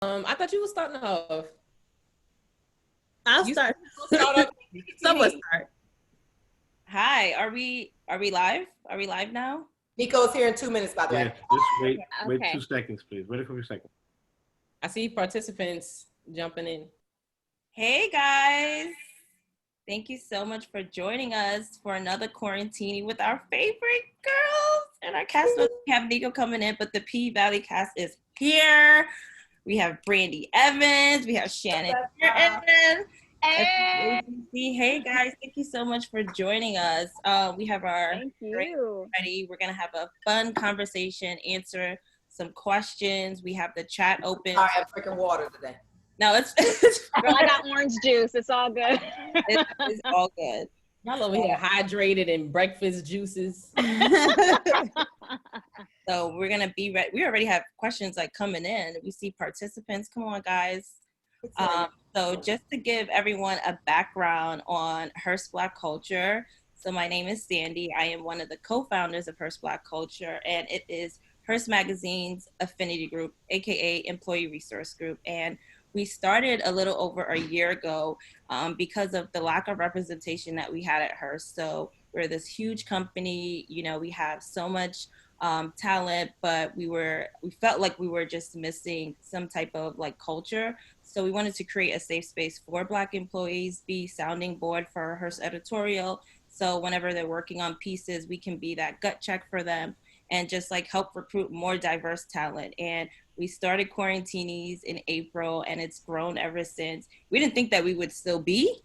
I thought you were starting off. I'll You start. start off. Someone start. Hi, are we live? Are we live now? Nico's here in 2 minutes, by the Yeah, way. just wait Okay. 2 seconds, please. Wait a few seconds. I see participants jumping in. Hey guys. Thank you so much for joining us for another Quarantini with our favorite girls and our cast. We have Nico coming in, but the P Valley cast is here. We have Brandy Evans. We have Shannon Evans. Hey, Hey guys, thank you so much for joining us. We have our thank drink you. ready. We're gonna have a fun conversation, answer some questions. We have the chat open. Sorry, I'm drinking water today. No, it's Girl, I got orange juice. It's all good. it's all good. Y'all over here hydrated and breakfast juices. So we're gonna be ready. We already have questions like coming in. We see participants. Come on, guys. So just to give everyone a background on Hearst Black Culture. So my name is Sandy. I am one of the co-founders of Hearst Black Culture, and it is Hearst Magazine's affinity group, aka Employee Resource Group. And we started a little over a year ago because of the lack of representation that we had at Hearst. So we're this huge company. You know, we have so much talent, but we felt like we were just missing some type of like culture. So we wanted to create a safe space for Black employees, be sounding board for Hearst editorial. So whenever they're working on pieces, we can be that gut check for them and just like help recruit more diverse talent. And we started Quarantinis in April, and it's grown ever since. We didn't think that we would still be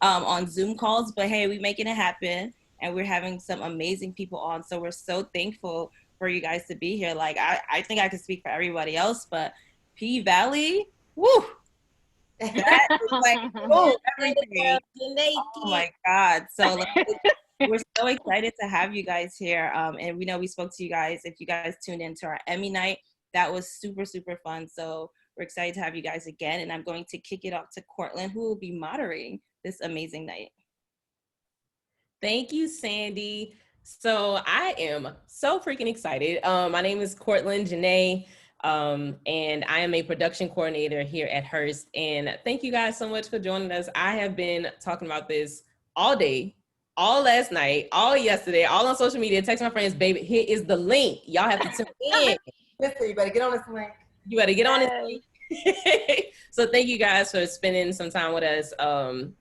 on Zoom calls, but hey, we're making it happen, and we're having some amazing people on. So we're so thankful for you guys to be here. Like, I think I can speak for everybody else, but P Valley, woo! That is like, oh, everything. Oh my God. So like, we're so excited to have you guys here. And we know we spoke to you guys. If you guys tuned into our Emmy night, that was super, super fun. So we're excited to have you guys again. And I'm going to kick it off to Cortland, who will be moderating this amazing night. Thank you, Sandy. So I am so freaking excited. My name is Cortland Janae, and I am a production coordinator here at Hearst. And thank you guys so much for joining us. I have been talking about this all day, all last night, all yesterday, all on social media. Text my friends, baby, here is the link. Y'all have to tune in. Listen, you better get on this link. You better get on this link. So thank you guys for spending some time with us.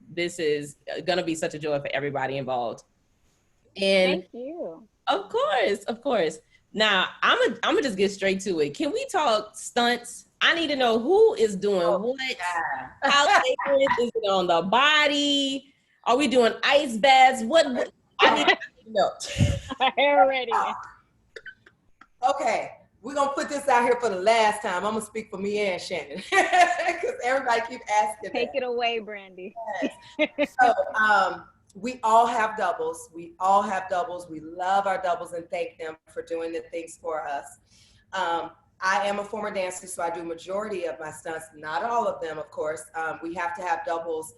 This is gonna be such a joy for everybody involved. And Thank you. of course. Now I'm gonna just get straight to it. Can we talk stunts? I need to know who is doing what. Yeah. How dangerous is it on the body? Are we doing ice baths? What I need to know. Already. Okay, we're going to put this out here for the last time. I'm going to speak for me and Shannon because everybody keep asking Take that. it away, Brandy. So we all have doubles. We love our doubles and thank them for doing the things for us. I am a former dancer, so I do majority of my stunts, not all of them, of course. We have to have doubles.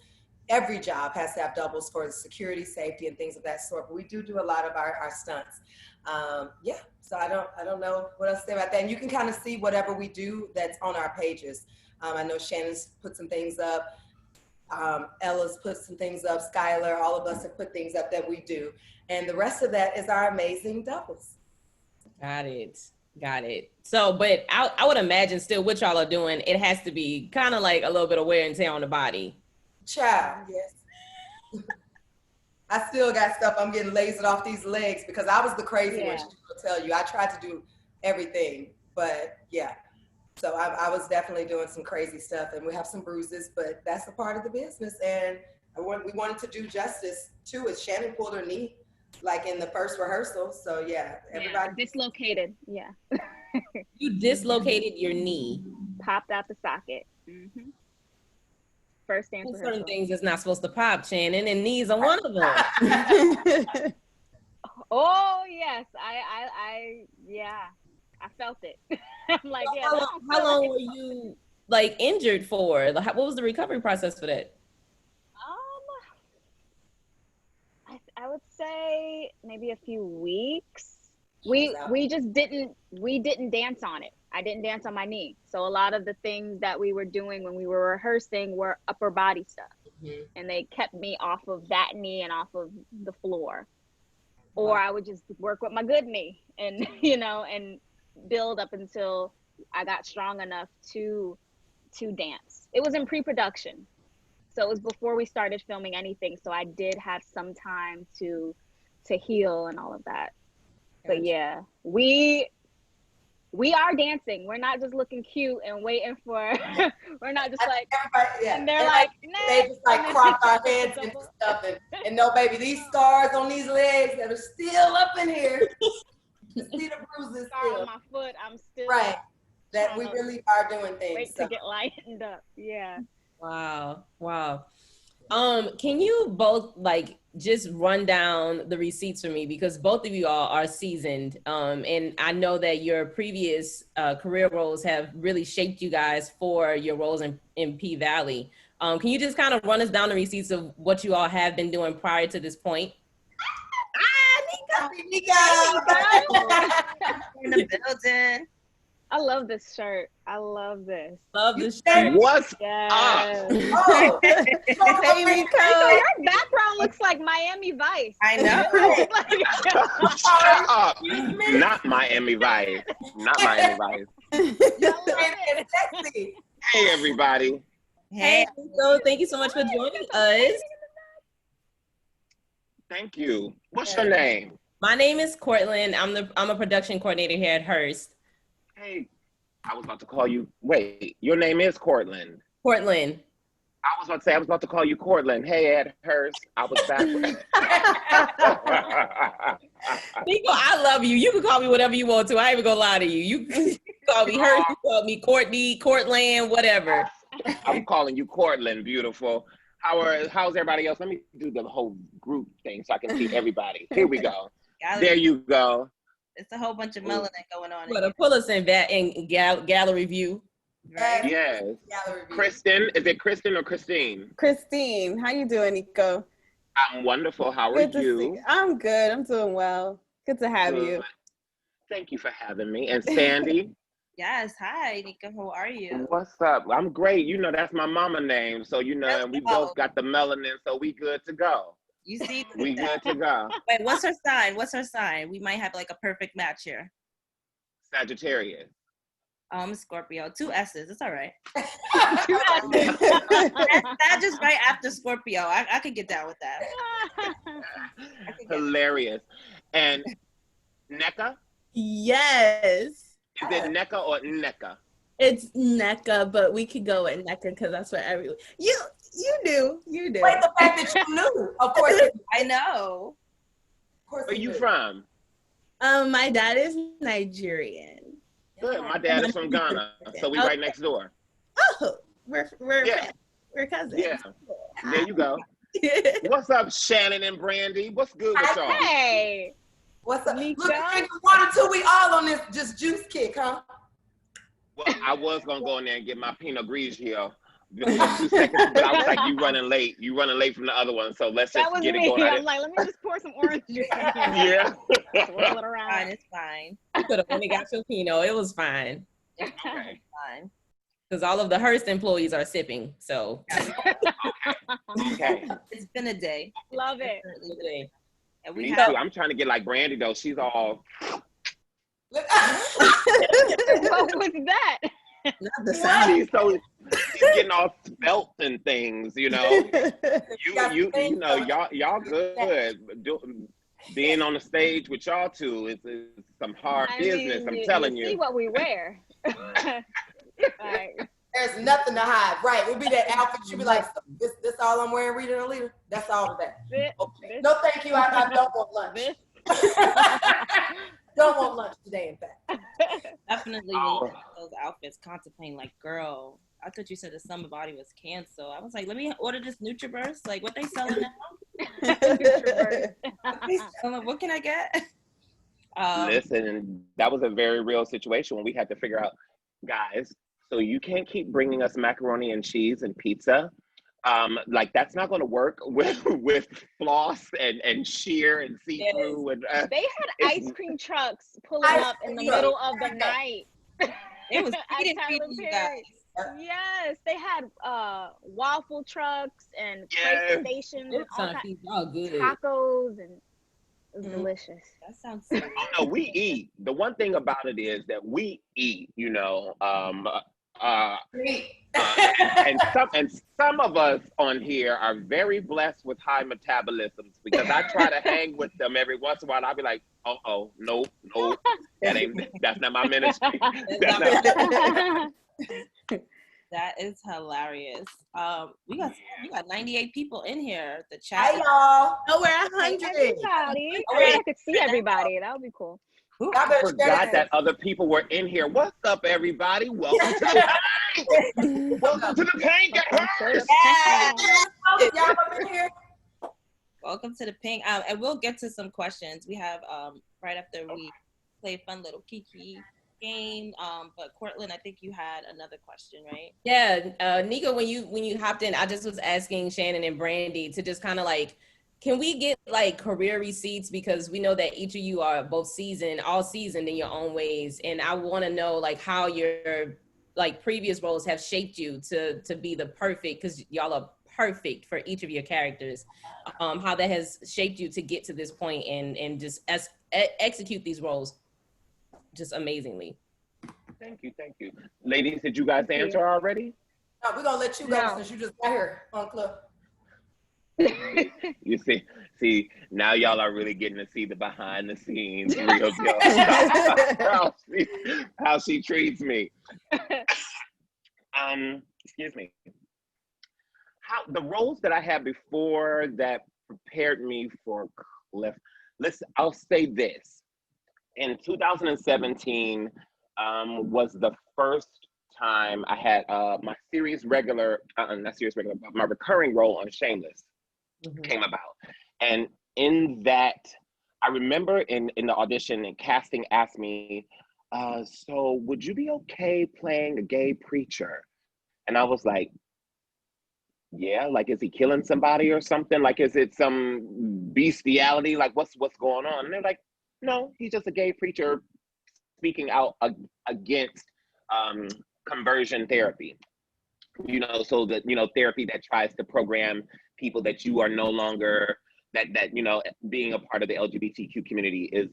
Every job has to have doubles for the security, safety, and things of that sort. But we do a lot of our stunts. Yeah, so I don't know what else to say about that. And you can kind of see whatever we do that's on our pages. I know Shannon's put some things up. Ella's put some things up. Skylar, all of us have put things up that we do. And the rest of that is our amazing doubles. Got it. So, but I would imagine still what y'all are doing, it has to be kind of like a little bit of wear and tear on the body. Child, yes. I still got stuff. I'm getting lasered off these legs because I was the crazy one. She will tell you. I tried to do everything, but yeah. So I was definitely doing some crazy stuff, and we have some bruises, but that's a part of the business. And we wanted to do justice too. As Shannon pulled her knee, like in the first rehearsal. So yeah, everybody Dislocated. Yeah. You dislocated your knee. Popped out the socket. Mm-hmm. First dance Certain rehearsal. things is not supposed to pop, Shannon, and knees are one of them. Oh yes, I felt it. I'm like, yeah. How long were you like injured for? What was the recovery process for that? I would say maybe a few weeks. We just didn't dance on it. I didn't dance on my knee. So a lot of the things that we were doing when we were rehearsing were upper body stuff. Mhm. And they kept me off of that knee and off of the floor. Or I would just work with my good knee and, and build up until I got strong enough to dance. It was in pre-production. So it was before we started filming anything. So I did have some time to heal and all of that. But yeah, we are dancing. We're not just looking cute and waiting for we're not just like and they're like they just like crop our heads and stuff and no baby, these scars on these legs that are still up in here. You see the bruises scar still on my foot. I'm still right. That we really are doing things. Wait to get lightened up. Yeah. Wow. Can you both like just run down the receipts for me, because both of you all are seasoned, and I know that your previous career roles have really shaped you guys for your roles in P Valley. Can you just kind of run us down the receipts of what you all have been doing prior to this point? Nika. In the building. I love this shirt. I love this. Love this shirt. What's Yes. Oh, Baby, your background looks like Miami Vice. I know. Shut up. Not Miami Vice. Not Miami Vice. it's sexy. Hey, everybody. Hey. So thank you so much for joining us. Thank you. What's your name? My name is Cortland. I'm a production coordinator here at Hearst. Hey, I was about to call you. Wait, your name is Cortland. Cortland. I was about to call you Cortland. Hey, Ed Hurst. I was back. Nico, I love you. You can call me whatever you want to. I ain't even gonna lie to you. You can call me Hurst, you call me Courtney, Cortland, whatever. I'm calling you Cortland, beautiful. How's everybody else? Let me do the whole group thing so I can see everybody. Here we go. There you go. It's a whole bunch of melanin going on. But pull us in gallery view. Right? Yes. Gallery view. Kristen, is it Kristen or Christine? Christine, how you doing, Nico? I'm wonderful. How are Good to you? see. I'm good. I'm doing well. Good to have you. Good. Thank you for having me. And Sandy? Yes. Hi, Nika. How are you? What's up? I'm great. You know, that's my mama name. So, and we both got the melanin, so we good to go. You see? We good to go. Wait, what's her sign? What's her sign? We might have like a perfect match here. Sagittarius. I'm Scorpio. 2 S's. It's all right. 2 S's. That's just right after Scorpio. I could get down with that. Hilarious. And NECA? Yes. Is it NECA or NECA? It's NECA, but we could go with NECA because that's what everyone. You do. Wait, the fact that you knew, of course. I know. Of course. Where you from? My dad is Nigerian. Good. My dad is from Ghana, so we right next door. Oh, we're cousins. Yeah. There you go. What's up, Shannon and Brandy? What's good with y'all? Hey. What's up? Nika? Look, at 1 or 2, we all on this just juice kick, huh? Well, I was gonna go in there and get my Pinot Grigio for 2 seconds, but I was like, "You running late? You running late from the other one? So let's That just was get me. it going." I'm like, let me just pour some orange juice in here. Yeah. Swirl it around. Fine. It's fine. You could have only got your Pinot. It was fine. It's Okay. fine. Because all of the Hearst employees are sipping. So Okay. It's been a day. Love it. And we Me have too. I'm trying to get like Brandy though. She's all. What was that? Not the sound. She's getting all spelt and things. You know. You know y'all good. Being on the stage with y'all two is some hard business. I'm telling you. See what we wear. Like, There's nothing to hide, right? It would be that outfit. You'd be like, this all I'm wearing, reading a leader. That's all of that. Okay. No, thank you. I don't want lunch. Don't want lunch today, in fact. definitely when you look at those outfits contemplating like, girl, I thought you said the summer body was canceled. I was like, let me order this NutriBurst. Like, what they selling now? I'm like, what can I get? Listen, that was a very real situation when we had to figure out, guys, so you can't keep bringing us macaroni and cheese and pizza. Like that's not going to work with floss and sheer and see-through. And they had ice cream trucks pulling up in the middle of the night. It was at feeding Tyler you Perry. guys. Yes, they had waffle trucks and crate Yes. stations and It's all on kinds feet. Oh, good. tacos, and it was Mm. delicious. That sounds so Oh no, we eat. The one thing about it is that we eat. And some of us on here are very blessed with high metabolisms because I try to hang with them every once in a while. I'll be like, nope, that's not my ministry. That's not. That is hilarious. We got 98 people in here. The chat. Hi, y'all. No, we're Hey, 100. everybody. I wish I could see everybody. That would be cool. I forgot that other people were in here. What's up, everybody? Welcome to the paint. Welcome to the paint. Get hers. Y'all up in here? Welcome to the pink. And we'll get to some questions. We have right after we play a fun little Kiki game. But Cortland, I think you had another question, right? Yeah, Nico, when you hopped in, I just was asking Shannon and Brandy to just kind of like, can we get like career receipts, because we know that each of you are both all seasoned in your own ways, and I want to know like how your like previous roles have shaped you to be the perfect, because y'all are perfect for each of your characters. How that has shaped you to get to this point and just execute these roles just amazingly. Thank you. Ladies, did you guys answer already? No, we're gonna let you go No. since you just got here on Club. You see, now y'all are really getting to see the behind the scenes real deal. how she treats me. Excuse me. How the roles that I had before that prepared me for Cliff. Listen, I'll say this. In 2017 was the first time I had my my recurring role on Shameless came about. And in that, I remember in the audition and casting asked me, so would you be okay playing a gay preacher? And I was like, yeah, like, is he killing somebody or something? Like, is it some bestiality? Like, what's going on? And they're like, no, he's just a gay preacher speaking out against conversion therapy. So that, therapy that tries to program people that you are no longer, that being a part of the LGBTQ community is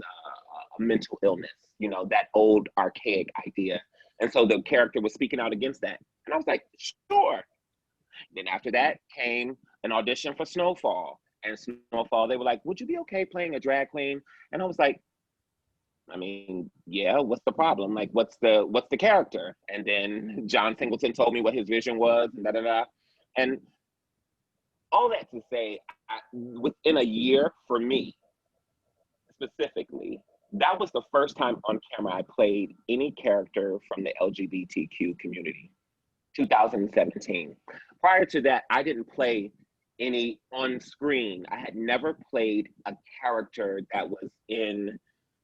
a mental illness, that old archaic idea. And so the character was speaking out against that. And I was like, sure. Then after that came an audition for Snowfall. And Snowfall, they were like, would you be okay playing a drag queen? And I was like, I mean, yeah, what's the problem? Like, what's the character? And then John Singleton told me what his vision was, and da-da-da. And all that to say, within a year, for me, specifically, that was the first time on camera I played any character from the LGBTQ community, 2017. Prior to that, I didn't play any on screen. I had never played a character that was in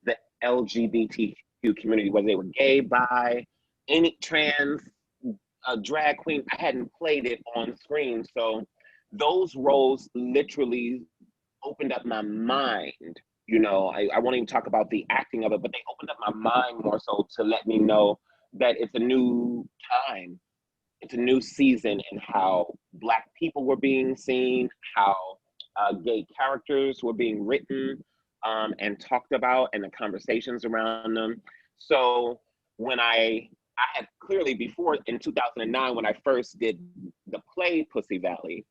the LGBTQ community, whether they were gay, bi, any trans, drag queen. I hadn't played it on screen. So those roles literally opened up my mind. I won't even talk about the acting of it, but they opened up my mind more so to let me know that it's a new time. It's a new season in how Black people were being seen, how gay characters were being written and talked about, and the conversations around them. So when I had clearly before in 2009, when I first did the play Pussy Valley,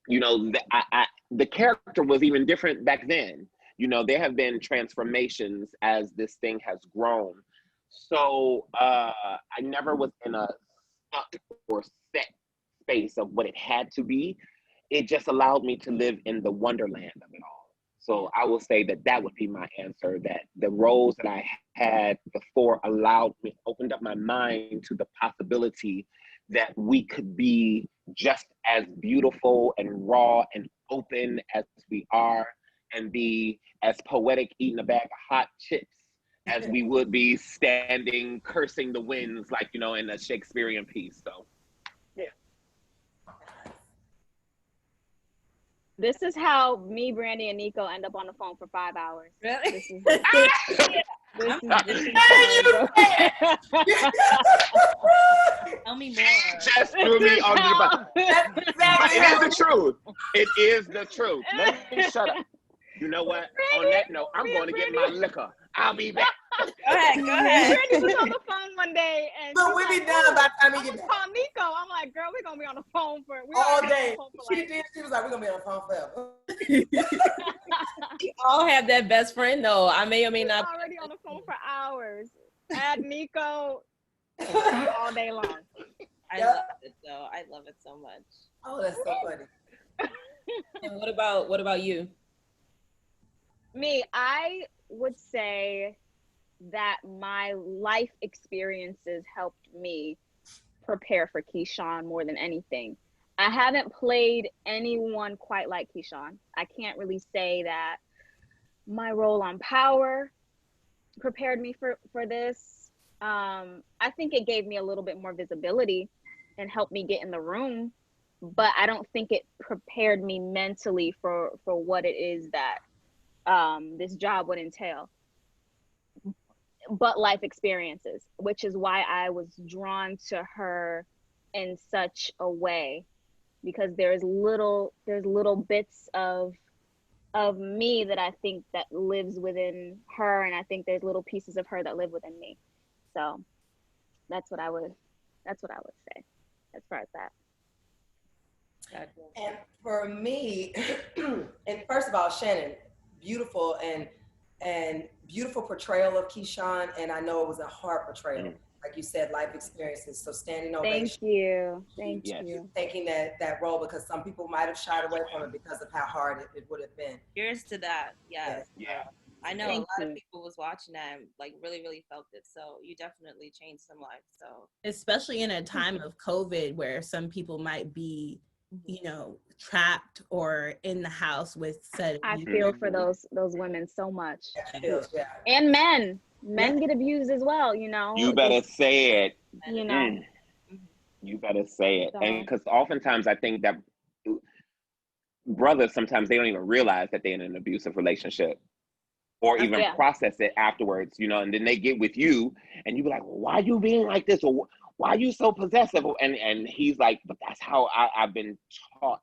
the character was even different back then. There have been transformations as this thing has grown. So I never was in a stuck or set space of what it had to be. It just allowed me to live in the wonderland of it all. So I will say that would be my answer, that the roles that I had before opened up my mind to the possibility that we could be just as beautiful and raw and open as we are, and be as poetic eating a bag of hot chips as we would be standing cursing the winds, like, in a Shakespearean piece. So, yeah. This is how me, Brandy, and Nico end up on the phone for 5 hours. Really? This is Hey, you said Tell me more. Just threw me on the bus. That's But exactly it is how the truth. It is the truth. Let me shut up. You know what? On that note, I'm going to get my liquor. I'll be back. Go ahead. Brittany was on the phone one day and Look, she's we like, be done by the time I'm we get gonna back. call Nico. I'm like, girl, we're gonna be on the phone for All day. like, She did. She was like, we're going to be on the phone forever. We all have that best friend though. I may or may not. already on the phone for hours. Add Nico all day long. I Yep. love it though. I love it so much. Oh, that's so funny. And what about you? Me, I would say that my life experiences helped me prepare for Keyshawn more than anything. I haven't played anyone quite like Keyshawn. I can't really say that my role on Power prepared me for this. I think it gave me a little bit more visibility and helped me get in the room, but I don't think it prepared me mentally for what it is that this job would entail. But life experiences, which is why I was drawn to her in such a way, because there's little bits of me that I think that lives within her, and I think there's little pieces of her that live within me. So that's what I would say as far as that. And for me, and first of all, Shannon, beautiful and beautiful portrayal of Keyshawn, and I know it was a hard portrayal, like you said, life experiences. So standing ovation. Thank Yes. you. Taking that role, because some people might have shied away from it because of how hard it would have been. Cheers to that. Yes. Yeah. I know Thank a lot you. of people was watching that and like really felt it. So you definitely changed some lives. So Especially in a time of COVID where some people might be, trapped or in the house with said I abuse. feel for those women so much. Yeah. And men Yeah. get abused as well, you know. You better say it. You know. You better say it. So- And because oftentimes I think that brothers, sometimes they don't even realize that they're in an abusive relationship or even Yeah. process it afterwards, and then they get with you and you be like, well, why you being like this? Or why are you so possessive? And he's like, but that's how I've been taught,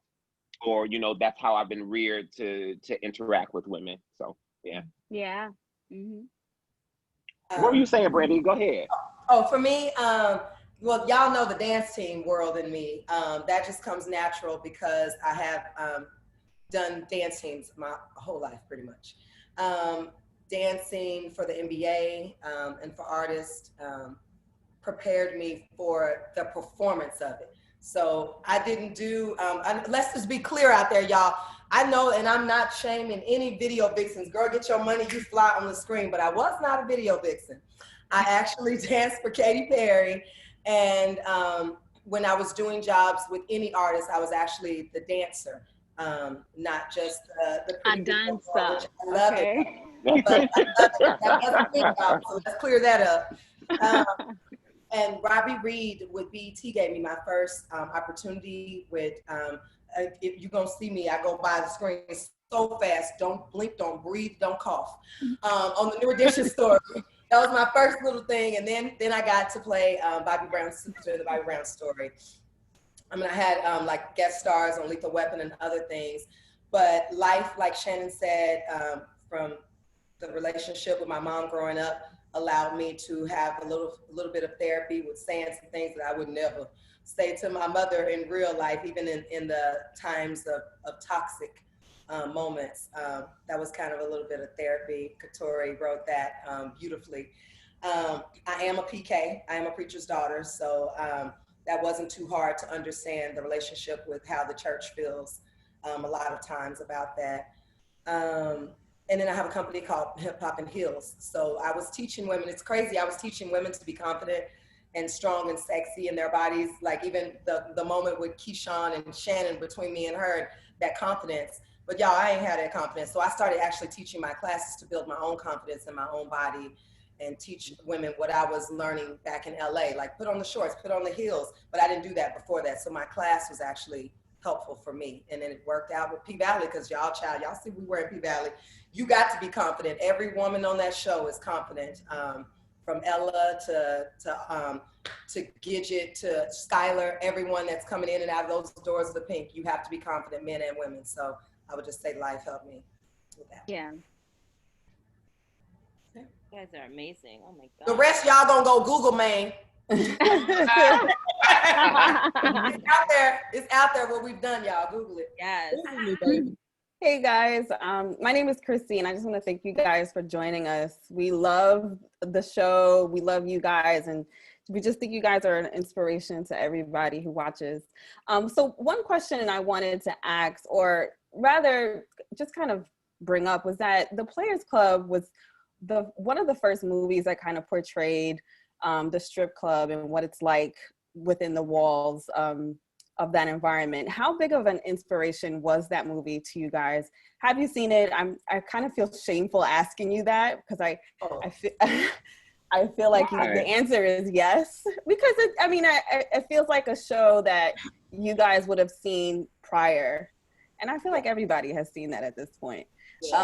or, that's how I've been reared to interact with women. So, yeah. Yeah. Mm-hmm. What were you saying, Brandy? Go ahead. Oh, for me, well, y'all know the dance team world in me. That just comes natural because I have done dance teams my whole life, pretty much. Dancing for the NBA and for artists prepared me for the performance of it. So I didn't do, let's just be clear out there, y'all. I know, and I'm not shaming any video vixens. Girl, get your money, you fly on the screen. But I was not a video vixen. I actually danced for Katy Perry. And when I was doing jobs with any artist, I was actually the dancer, not just the pretty video girl, which I love it. But that wasn't me, y'all, so let's clear that up. And Robbie Reed with BET gave me my first opportunity with, if you're gonna see me, I go by the screen so fast, don't blink, don't breathe, don't cough. On the New Edition story, that was my first little thing. And then I got to play Bobby Brown's sister in the Bobby Brown story. I mean, I had like guest stars on Lethal Weapon and other things, but life, like Shannon said, from the relationship with my mom growing up, allowed me to have a little bit of therapy with saying some things that I would never say to my mother in real life, even in the times of toxic moments. That was kind of a little bit of therapy. Katori wrote that beautifully. I am a PK. I am a preacher's daughter, so that wasn't too hard to understand the relationship with how the church feels a lot of times about that. And then I have a company called Hip Hop and Heels. So I was teaching women, it's crazy, I was teaching women to be confident and strong and sexy in their bodies. Like even the moment with Keyshawn and Shannon, between me and her, that confidence. But y'all, I ain't had that confidence. So I started actually teaching my classes to build my own confidence in my own body and teach women what I was learning back in LA, like put on the shorts, put on the heels. But I didn't do that before that. So my class was actually helpful for me. And then it worked out with P Valley because y'all see we were in P Valley. You got to be confident. Every woman on that show is confident. From Ella to Gidget to Skylar, everyone that's coming in and out of those doors of the pink, you have to be confident, men and women. So I would just say life helped me with that. Yeah. You guys are amazing. Oh my God. The rest y'all gonna go Google, man. It's out there. It's out there what we've done, y'all. Google it. Yes. Hey guys, my name is Chrissy, and I just want to thank you guys for joining us. We love the show. We love you guys, and we just think you guys are an inspiration to everybody who watches. So one question I wanted to ask, or rather just kind of bring up, was that the Players Club was one of the first movies that kind of portrayed the strip club and what it's like within the walls of that environment. How big of an inspiration was that movie to you guys? Have you seen it? I kind of feel shameful asking you that because I feel like the answer is yes, because it feels like a show that you guys would have seen prior, and I feel like everybody has seen that at this point. So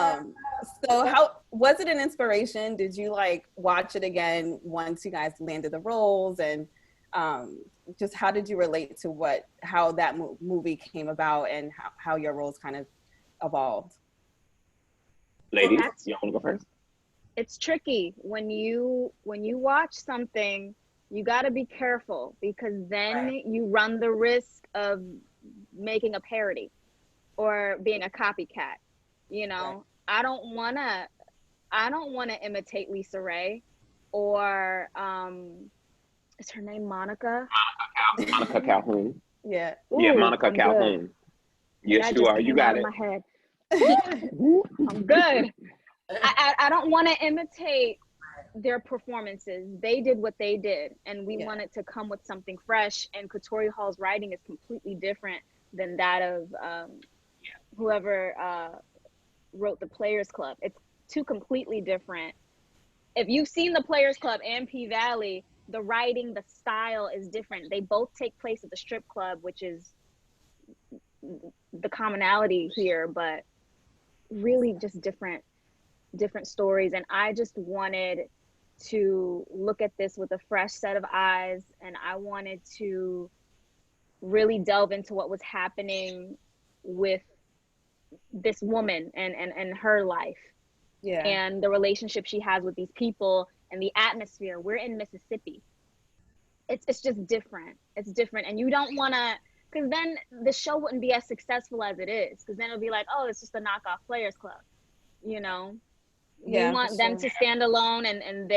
how was it an inspiration? Did you like watch it again once you guys landed the roles, and just how did you relate to how that movie came about and how your roles kind of evolved? Ladies, you want to go first? It's tricky when you watch something. You got to be careful because then you run the risk of making a parody or being a copycat. You know, I don't wanna imitate Lisa Ray or is her name Monica? Monica Calhoun. Yeah. Ooh, yeah, Monica I'm Calhoun. Good. Yes, you are. You got it. My head. I'm good. I don't want to imitate their performances. They did what they did, and we wanted to come with something fresh. And Katori Hall's writing is completely different than that of whoever wrote the Players Club. It's two completely different. If you've seen the Players Club and P Valley, the writing, the style is different. They both take place at the strip club, which is the commonality here, but really just different stories. And I just wanted to look at this with a fresh set of eyes, and I wanted to really delve into what was happening with this woman and her life and the relationship she has with these people and the atmosphere. We're in Mississippi. It's just different. It's different. And you don't want to, because then the show wouldn't be as successful as it is, because then it'll be like, oh, it's just a knockoff Players Club, you know? We want them to stand alone, and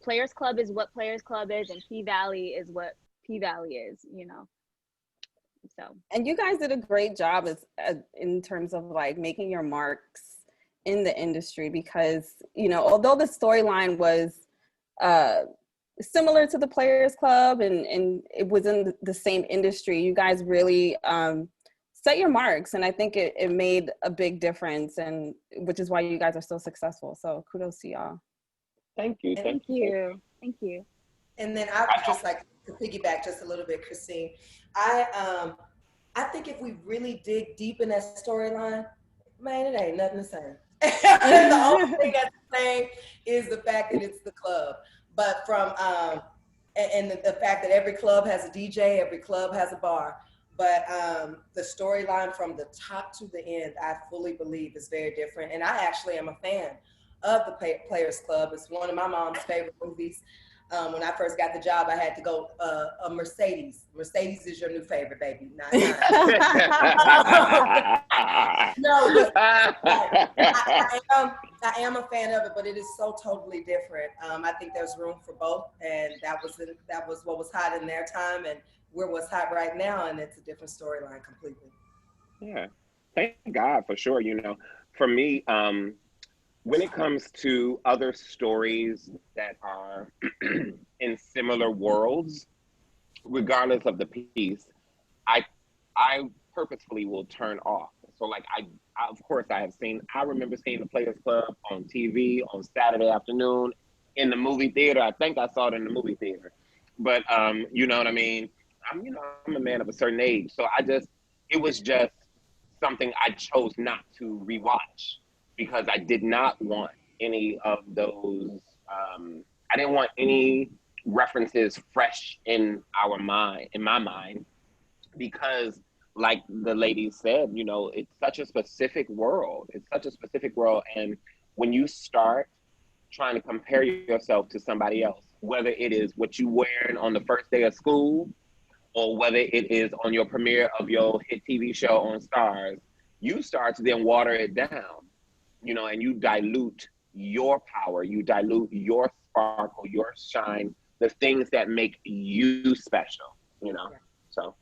Players Club is what Players Club is, and P Valley is what P Valley is, you know? So. And you guys did a great job in terms of like making your marks in the industry, because, you know, although the storyline was similar to the Players Club and it was in the same industry, you guys really set your marks, and I think it made a big difference, and which is why you guys are so successful. So kudos to y'all. Thank you. Thank you. And then I would just like to piggyback just a little bit, Christine. I think if we really dig deep in that storyline, man, it ain't nothing the same. The only thing that's the same is the fact that it's the club. But from and the fact that every club has a DJ, every club has a bar. But the storyline from the top to the end, I fully believe is very different. And I actually am a fan of the Players Club. It's one of my mom's favorite movies. When I first got the job, I had to go a Mercedes. Mercedes is your new favorite, baby. Not no, but I am a fan of it, but it is so totally different. I think there's room for both, and that was what was hot in their time, and we're what's hot right now, and it's a different storyline completely. Yeah, thank God for sure. You know, for me, when it comes to other stories that are in similar worlds, regardless of the piece, I purposefully will turn off. So like I of course I remember seeing the Players Club on TV on Saturday afternoon, in the movie theater. I think I saw it in the movie theater. But you know what I mean? I'm a man of a certain age. So it was just something I chose not to rewatch because I did not want any of those. I didn't want any references fresh in my mind, because, like the lady said, you know, it's such a specific world. It's such a specific world, and when you start trying to compare yourself to somebody else, whether it is what you wearing on the first day of school or whether it is on your premiere of your hit TV show on Stars, you start to then water it down, you know, and you dilute your power, you dilute your sparkle, your shine, the things that make you special, you know. So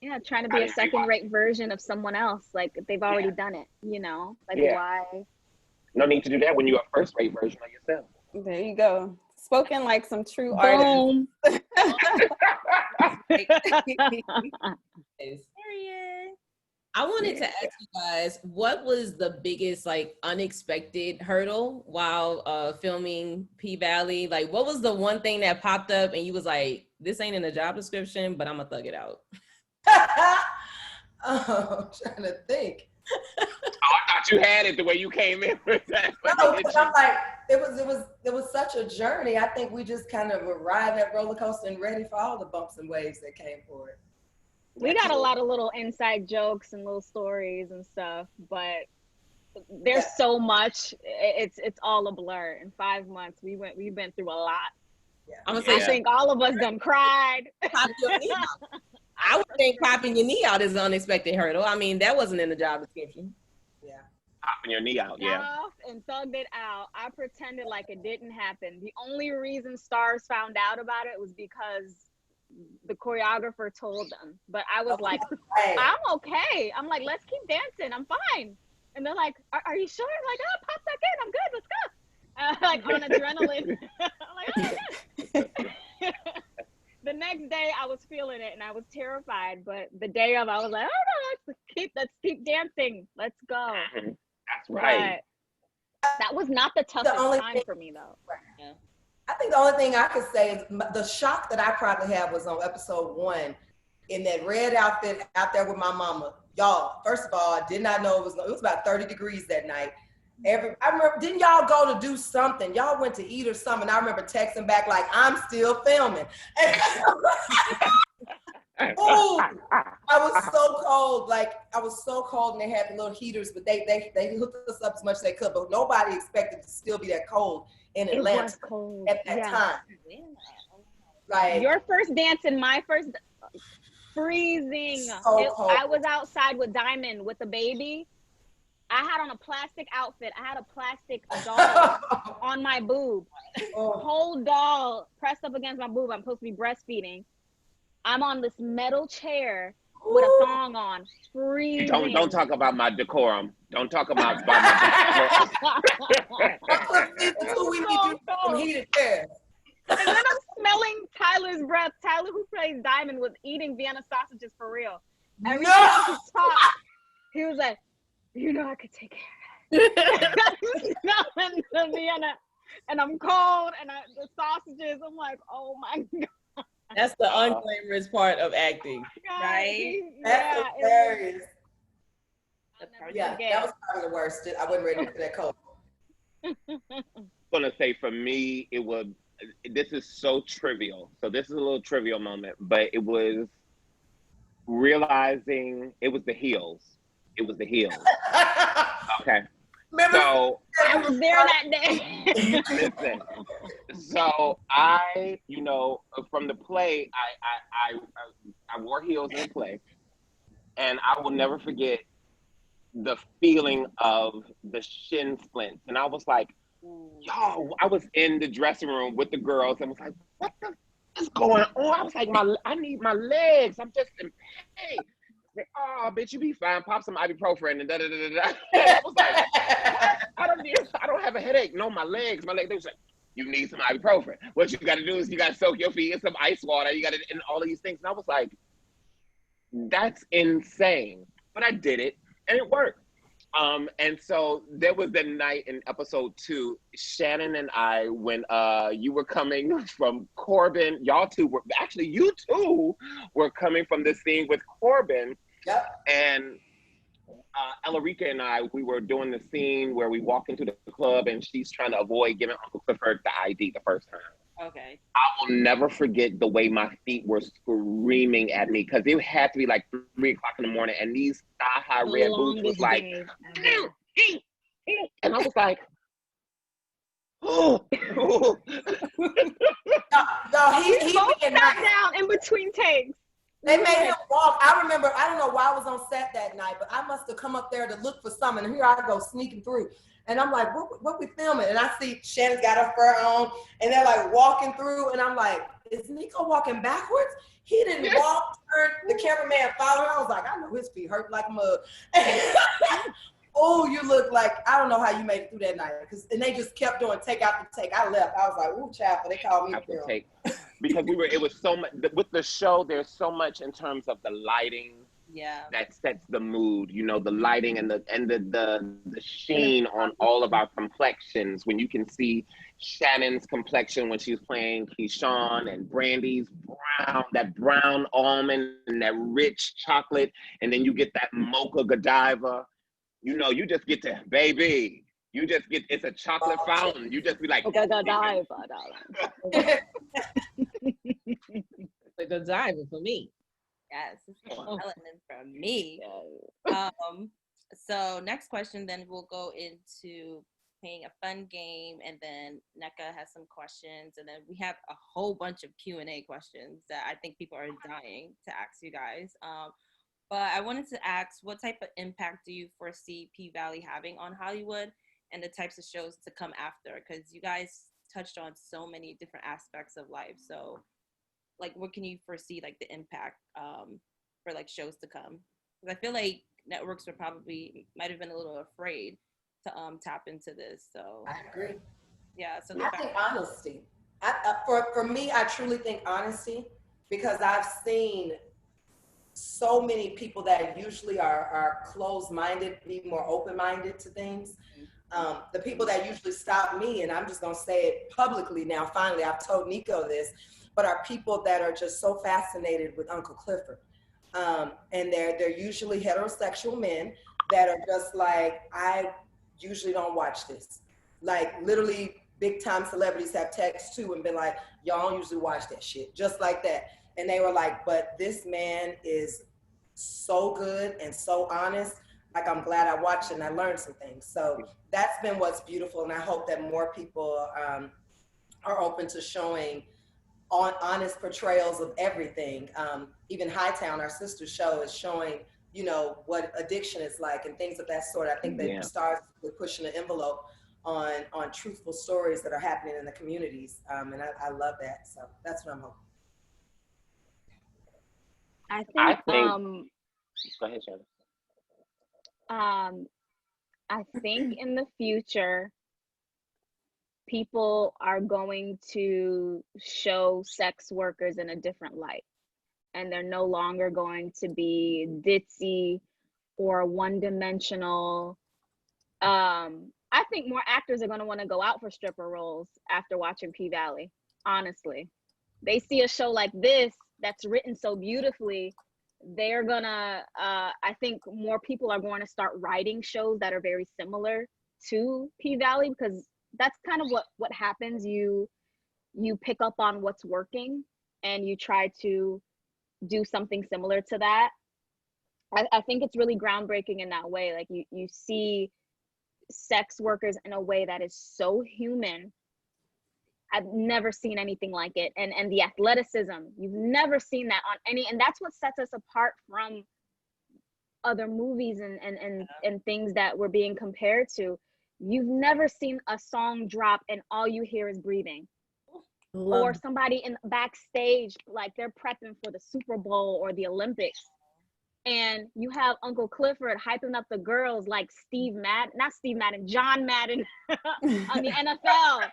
yeah, trying to be a second-rate version of someone else, like they've already done it, you know, like why? No need to do that when you're a first-rate version of yourself. There you go. Spoken like some true artists. Boom. I wanted to ask you guys, what was the biggest like unexpected hurdle while filming P-Valley? Like, what was the one thing that popped up and you was like, this ain't in the job description, but I'm gonna thug it out? I'm trying to think. Oh, I thought you had it the way you came in with that. No, because I'm like, it was such a journey. I think we just kind of were riding that roller coaster and ready for all the bumps and waves that came for it. We got a lot of little inside jokes and little stories and stuff, but there's so much. It's all a blur. In 5 months, we've been through a lot. Yeah. I'm gonna say, I think all of us done cried. I would think popping your knee out is an unexpected hurdle. I mean, that wasn't in the job description. Yeah. Popping your knee out, yeah. And thugged it out. I pretended like it didn't happen. The only reason Stars found out about it was because the choreographer told them. But I was like, I'm okay. I'm like, let's keep dancing. I'm fine. And they're like, are you sure? I'm like, oh, pop back in. I'm good. Let's go. Like on adrenaline. I'm like, oh, the next day I was feeling it and I was terrified, but the day of I was like, oh no, let's keep dancing. Let's go. That's right. But that was not the toughest time for me though. Right. Yeah. I think the only thing I could say is the shock that I probably had was on episode 1 in that red outfit out there with my mama. Y'all, first of all, I did not know it was about 30 degrees that night. I remember, didn't y'all go to do something? Y'all went to eat or something. I remember texting back like, I'm still filming. Ooh, I was so cold. Like, I was so cold, and they had the little heaters, but they hooked us up as much as they could, but nobody expected to still be that cold in Atlanta. It was cold. At that time. Like, your first dance and my first, freezing. So cold. I was outside with Diamond with the baby. I had on a plastic outfit. I had a plastic doll on my boob. Whole doll pressed up against my boob. I'm supposed to be breastfeeding. I'm on this metal chair with a thong on, freezing. Don't talk about my decorum. Don't talk about my decorum. We need you some heated chairs. And then I'm smelling Tyler's breath. Tyler, who plays Diamond, was eating Vienna sausages for real. Every time he talked, he was like, you know I could take care of it. Smelling the Vienna, and I'm cold, and the sausages, I'm like, oh my God. That's the unglamorous part of acting, right? That's hilarious. Yeah, that was probably the worst. I wasn't ready for that cold. I'm gonna say for me, this is so trivial. So this is a little trivial moment, but it was realizing it was the heels. It was the heels. Okay. Remember, so I was there that day. Listen. So I, from the play, I wore heels in the play, and I will never forget the feeling of the shin splints. And I was like, yo, I was in the dressing room with the girls and was like, what the is going on? I was like, I need my legs. I'm just in pain. Like, oh, bitch, you be fine. Pop some ibuprofen and da-da-da-da-da. I was like, I don't have a headache. No, my legs. They was like, you need some ibuprofen. What you got to do is you got to soak your feet in some ice water. You got to, and all of these things. And I was like, that's insane. But I did it, and it worked. And so there was the night in episode 2, Shannon and I, when you were coming from Corbin, you two were coming from the scene with Corbin, Yep. And Elarica and I, we were doing the scene where we walk into the club and she's trying to avoid giving Uncle Clifford the ID the first time. Okay. I will never forget the way my feet were screaming at me because it had to be like 3 o'clock in the morning, and these thigh-high The red boots was longest like, day ever. and I was like, oh. No, We he both being sat nice. down in between takes. They made him walk. I remember, I don't know why I was on set that night, but I must have come up there to look for something. And here I go sneaking through. And I'm like, what we filming? And I see Shannon's got her fur on, and they're like walking through. And I'm like, is Nico walking backwards? He didn't walk, turn, the cameraman followed. I was like, I know his feet hurt like mud. Oh, you look like, I don't know how you made it through that night. And they just kept doing take after take. I left. I was like, ooh, child, they called me to take. Because it was so much, with the show, there's so much in terms of the lighting. Yeah. That sets the mood, you know, the lighting and the sheen on all of our complexions. When you can see Shannon's complexion when she was playing Keyshawn, and Brandy's brown, that brown almond and that rich chocolate, and then you get that mocha Godiva. You know, you just get to, baby, you just get, it's a chocolate fountain. You just be like, Godiva, darling. The Godiva for me. Yes, it's a melanin from me. So next question, then we'll go into playing a fun game, and then NECA has some questions, and then we have a whole bunch of Q&A questions that I think people are dying to ask you guys. But I wanted to ask, what type of impact do you foresee P-Valley having on Hollywood and the types of shows to come after? Because you guys touched on so many different aspects of life. So, like, what can you foresee, like, the impact for, like, shows to come? Because I feel like networks might have been a little afraid to tap into this. So I agree. Yeah. So I think honesty. For me, I truly think honesty, because I've seen so many people that usually are closed-minded be more open-minded to things. The people that usually stop me, and I'm just gonna say it publicly now, finally, I've told Nico this, but are people that are just so fascinated with Uncle Clifford. And they're usually heterosexual men that are just like, I usually don't watch this. Like, literally big time celebrities have texted too and been like, y'all don't usually watch that shit, just like that. And they were like, but this man is so good and so honest. Like, I'm glad I watched it and I learned some things. So that's been what's beautiful. And I hope that more people are open to showing honest portrayals of everything. Even Hightown, our sister show, is showing, you know, what addiction is like and things of that sort. I think that starts with pushing the envelope on truthful stories that are happening in the communities. And I love that. So that's what I'm hoping. I think go ahead, Shannon. I think in the future, people are going to show sex workers in a different light, and they're no longer going to be ditzy or one-dimensional. I think more actors are going to want to go out for stripper roles after watching P-Valley. Honestly, they see a show like this that's written so beautifully, they're gonna I think more people are going to start writing shows that are very similar to P-Valley, because that's kind of what happens. You pick up on what's working and you try to do something similar to that. I think it's really groundbreaking in that way. Like, you see sex workers in a way that is so human. I've never seen anything like it. And the athleticism, you've never seen that on any, and that's what sets us apart from other movies and things that we're being compared to. You've never seen a song drop and all you hear is breathing. Or somebody in backstage, like they're prepping for the Super Bowl or the Olympics, and you have Uncle Clifford hyping up the girls like John Madden on the NFL.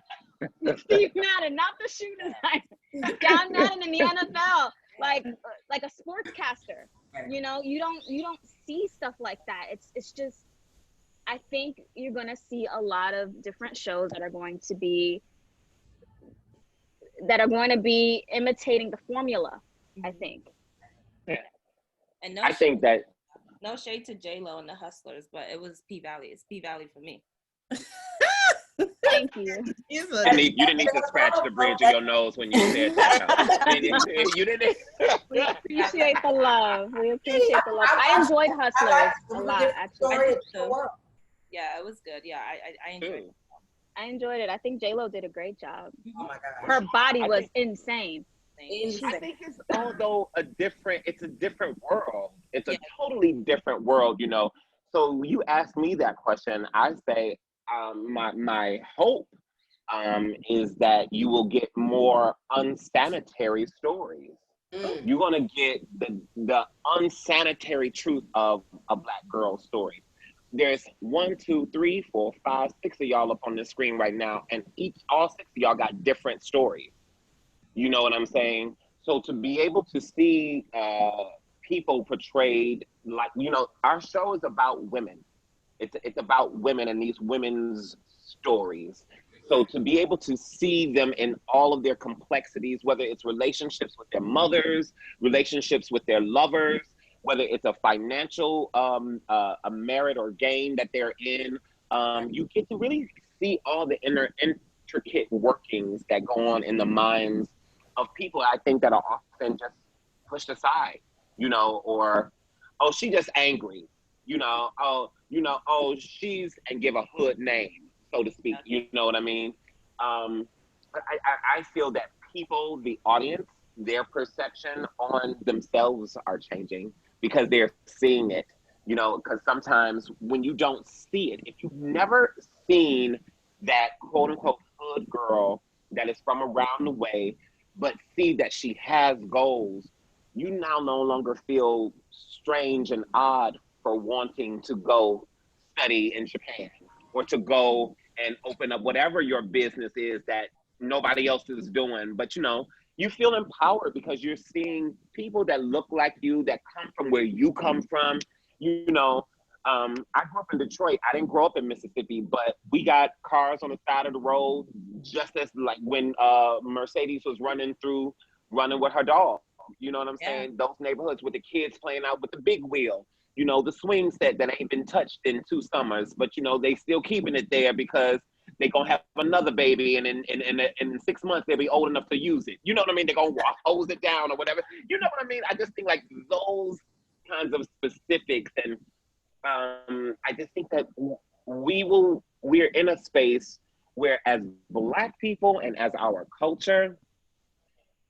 Steve Madden, not the shooting guy. John Madden in the NFL, like a sportscaster. You know, you don't see stuff like that. It's just, I think you're gonna see a lot of different shows that are going to be imitating the formula. I think. Yeah. And I think that No shade to J-Lo and the Hustlers, but it was P-Valley. It's P-Valley for me. Thank you. You didn't need to scratch the bridge of your nose when you said that. You didn't. We appreciate the love. We appreciate the love. I enjoyed Hustlers a lot, actually. Yeah, it was good. Yeah, I enjoyed it. I enjoyed it. I think J-Lo did a great job. Oh my God. Her body was insane. I think it's although a different world. It's a totally different world, you know. So you ask me that question, I say my hope is that you will get more unsanitary stories. You're gonna get the unsanitary truth of a Black girl's story. There's 1, 2, 3, 4, 5, 6 of y'all up on the screen right now, and all 6 of y'all got different stories. You know what I'm saying? So to be able to see people portrayed like, you know, our show is about women. It's about women and these women's stories. So to be able to see them in all of their complexities, whether it's relationships with their mothers, relationships with their lovers, whether it's a financial a merit or gain that they're in, you get to really see all the intricate workings that go on in the minds of people, I think, that are often just pushed aside, you know, or, oh, she just angry, you know, oh, she's, and give a hood name, so to speak, you know what I mean? I feel that people, the audience, their perception on themselves are changing because they're seeing it, you know, because sometimes when you don't see it, if you've never seen that quote unquote hood girl that is from around the way, but see that she has goals, you now no longer feel strange and odd for wanting to go study in Japan or to go and open up whatever your business is that nobody else is doing. But, you know, you feel empowered because you're seeing people that look like you, that come from where you come from. You know, I grew up in Detroit. I didn't grow up in Mississippi, but we got cars on the side of the road, just as like when Mercedes was running with her dog. You know what I'm saying? Those neighborhoods with the kids playing out with the big wheel. You know, the swing set that ain't been touched in 2 summers, but you know, they still keeping it there because they gonna have another baby, and in 6 months they'll be old enough to use it. You know what I mean? They're gonna hose it down or whatever. You know what I mean? I just think like those kinds of specifics, and I just think that we're in a space where, as Black people and as our culture,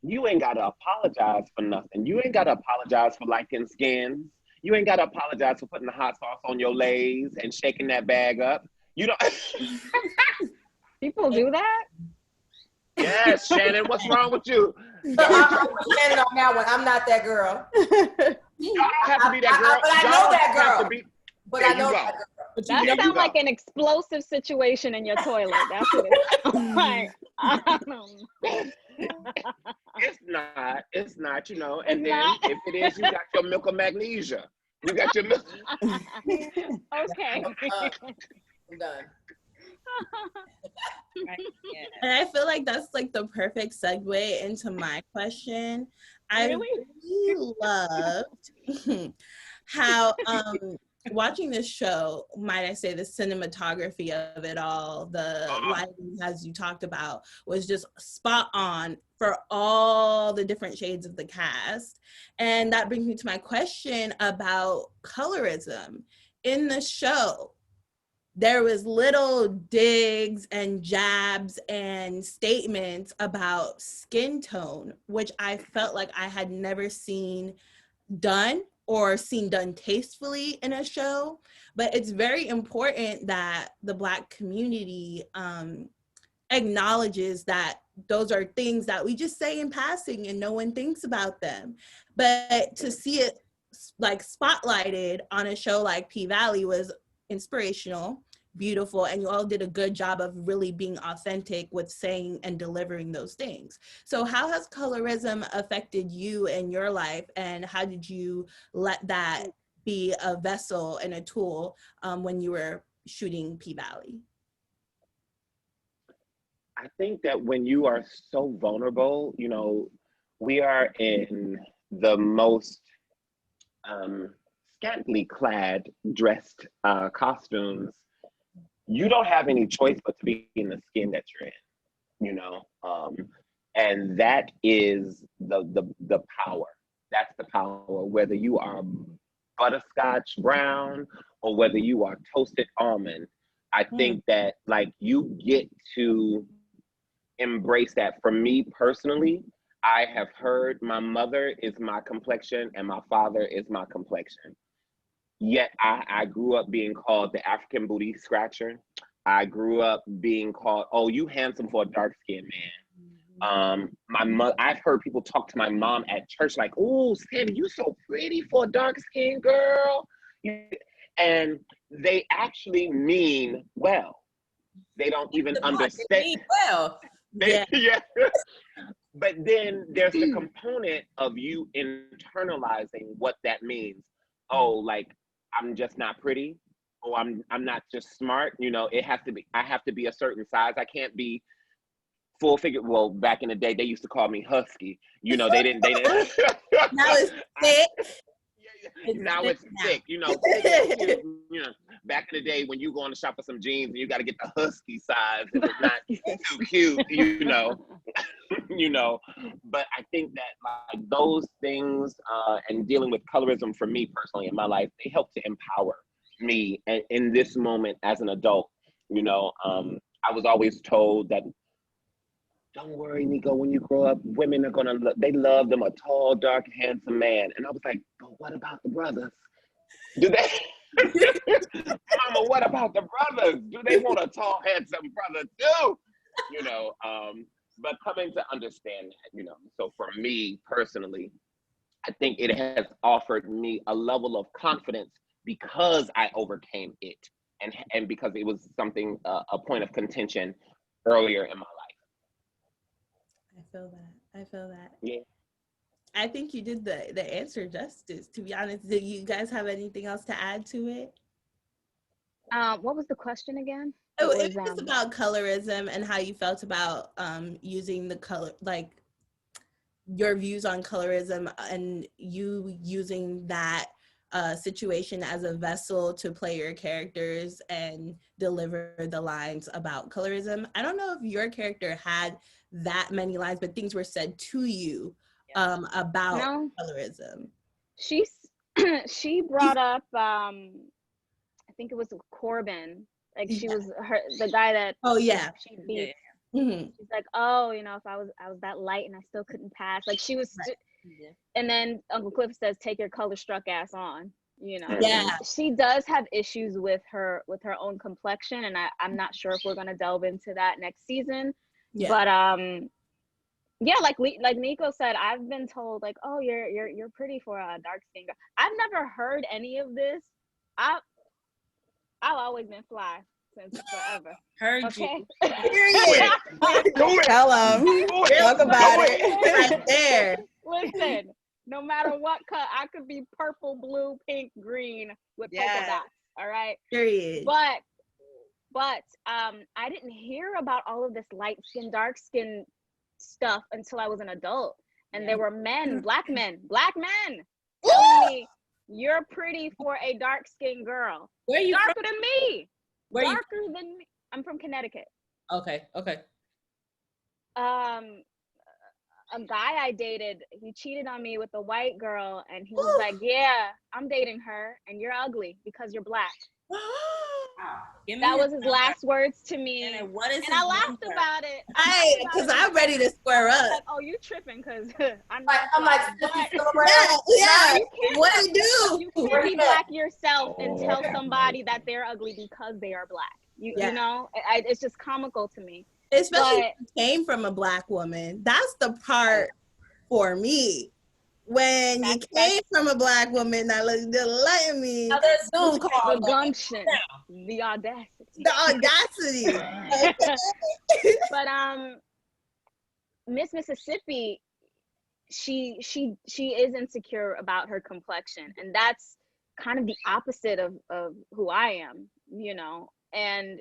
you ain't gotta apologize for nothing. You ain't gotta apologize for liking skins. You ain't gotta apologize for putting the hot sauce on your Lays and shaking that bag up. You know. People do that? Yes, Shannon, what's wrong with you? So I'm with Shannon on that one. I'm not that girl. Y'all don't have to be that girl. But I know that girl. But I know that girl. That sounds like an explosive situation in your toilet. That's what it sounds like. I don't know. It's not, you know, and then if it is, you got your milk of magnesia. You got your milk. Okay. I'm done. And I feel like that's like the perfect segue into my question. I really loved how watching this show, might I say, the cinematography of it all, the lighting, as you talked about, was just spot on for all the different shades of the cast. And that brings me to my question about colorism. In the show, there was little digs and jabs and statements about skin tone, which I felt like I had never seen done or seen done tastefully in a show. But it's very important that the Black community acknowledges that those are things that we just say in passing and no one thinks about them. But to see it like spotlighted on a show like P-Valley was inspirational, beautiful, and you all did a good job of really being authentic with saying and delivering those things. So how has colorism affected you in your life, and how did you let that be a vessel and a tool when you were shooting P-Valley? I think that when you are so vulnerable, you know, we are in the most scantily clad, dressed costumes, you don't have any choice but to be in the skin that you're in, you know? And that is the power. That's the power, whether you are butterscotch brown or whether you are toasted almond. I think that like you get to embrace that. For me personally, I have heard my mother is my complexion and my father is my complexion. Yet I grew up being called the African booty scratcher. I grew up being called, oh, you handsome for a dark skinned man. My mother, I've heard people talk to my mom at church like, oh, Sam, you so pretty for a dark skinned girl. And they actually mean well. They don't even understand. Well, Yeah. But then there's the component of you internalizing what that means. Oh, like I'm just not pretty. Oh, I'm not just smart. You know, it has to be. I have to be a certain size. I can't be full figure. Well, back in the day, they used to call me husky. You know, they didn't. Now it's thick. Now it's thick. You know, thick is cute. You know, back in the day when you go on to shop for some jeans and you got to get the husky size, it was not too cute. You know, you know. But I think that like those things and dealing with colorism for me personally in my life, they help to empower me in this moment as an adult. You know, I was always told that don't worry, Nico, when you grow up, women are gonna, they love them a tall, dark, handsome man. And I was like, but what about the brothers? Do they, Mama, what about the brothers? Do they want a tall, handsome brother too? You know, but coming to understand that, you know, so for me personally, I think it has offered me a level of confidence because I overcame it and because it was something, a point of contention earlier in my life. I feel that. Yeah. I think you did the answer justice, to be honest. Do you guys have anything else to add to it? What was the question again? Oh, it was about colorism and how you felt about using the color, like your views on colorism and you using that situation as a vessel to play your characters and deliver the lines about colorism. I don't know if your character had that many lines, but things were said to you about colorism. She brought up I think it was Corbin, like she was the guy that she beat. Mm-hmm. She's like, oh, you know, if I was that light and I still couldn't pass, like she was and then Uncle Cliff says, take your color struck ass on, you know. She does have issues with her own complexion, and I'm not sure if we're gonna delve into that next season. But yeah, like Nico said, I've been told like, oh, you're pretty for a dark skin girl. I've never heard any of this. I've always been fly since forever. Heard you. Period. Tell them. Talk about it. Right there. Listen, no matter what cut, I could be purple, blue, pink, green with polka dots. All right. Period. But I didn't hear about all of this light skin, dark skin stuff until I was an adult. And there were black men telling me, you're pretty for a dark skinned girl. Where are you darker from? than me. Where darker than me. I'm from Connecticut. Okay. A guy I dated, he cheated on me with a white girl, and he was like, yeah, I'm dating her, and you're ugly because you're black. That was his last words to me, and I laughed about it. Because I'm ready to square up. Like, oh, you tripping? Because I'm like, what do you do? You can't be black yourself and tell somebody that they're ugly because they are black. You know, it's just comical to me. Especially if you came from a black woman. That's the part for me. When you came from a black woman that was letting me. The gumption, the audacity. The audacity. But Miss Mississippi, she is insecure about her complexion, and that's kind of the opposite of who I am, you know. And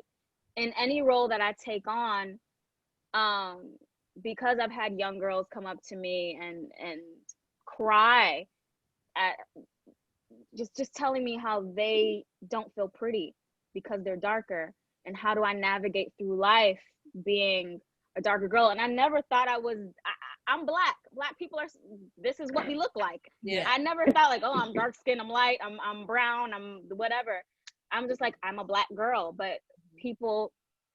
in any role that I take on, because I've had young girls come up to me and cry at just telling me how they don't feel pretty because they're darker, and how do I navigate through life being a darker girl. And I never thought I'm black. Black people are, this is what we look like. Yeah. I never thought like, oh, I'm dark skinned, I'm light, I'm brown, I'm whatever. I'm just like, I'm a black girl, but people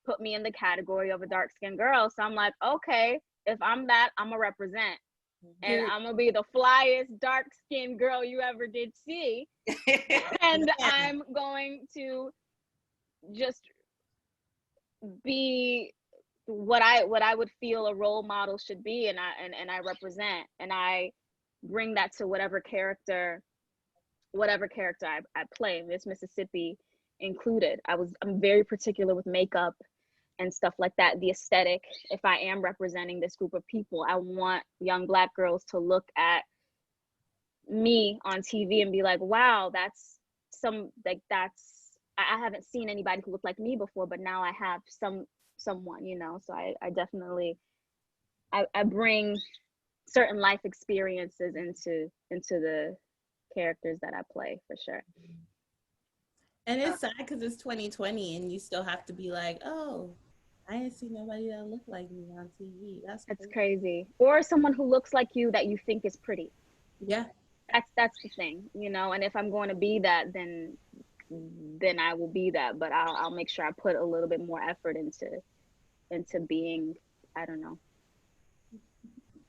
put me in the category of a dark skinned girl. So I'm like, okay, if I'm that, I'm gonna represent. And I'm gonna be the flyest dark skinned girl you ever did see. And I'm going to just be what I would feel a role model should be, and I represent, and I bring that to whatever character I play, Miss Mississippi included. I'm very particular with makeup and stuff like that, the aesthetic. If I am representing this group of people, I want young Black girls to look at me on TV and be like, wow, I haven't seen anybody who looked like me before, but now I have someone, you know. So I definitely I bring certain life experiences into the characters that I play, for sure. And it's sad because it's 2020 and you still have to be like, oh, I didn't see nobody that looked like me on TV. That's crazy. Or someone who looks like you that you think is pretty. Yeah. That's the thing, you know. And if I'm going to be that, then I will be that. But I'll make sure I put a little bit more effort into being, I don't know,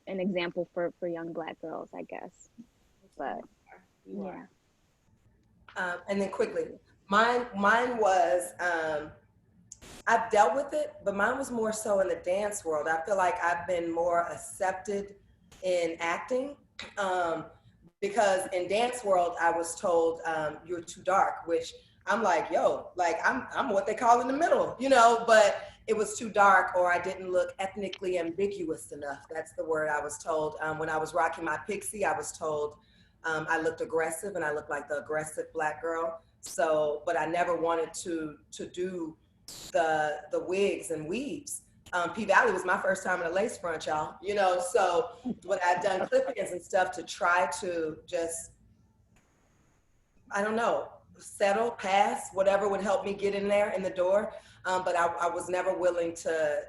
an example for young Black girls, I guess. But yeah. And then quickly, mine was, I've dealt with it, but mine was more so in the dance world. I feel like I've been more accepted in acting, because in dance world, I was told, you're too dark, which I'm like, yo, like I'm what they call in the middle, you know, but it was too dark, or I didn't look ethnically ambiguous enough. That's the word I was told. When I was rocking my pixie, I was told I looked aggressive and I looked like the aggressive Black girl. So, but I never wanted to do the wigs and weaves. P Valley was my first time in a lace front, y'all, you know. So when I've done clip-ins and stuff to try to just, I don't know, settle, pass, whatever would help me get in there in the door. But I was never willing to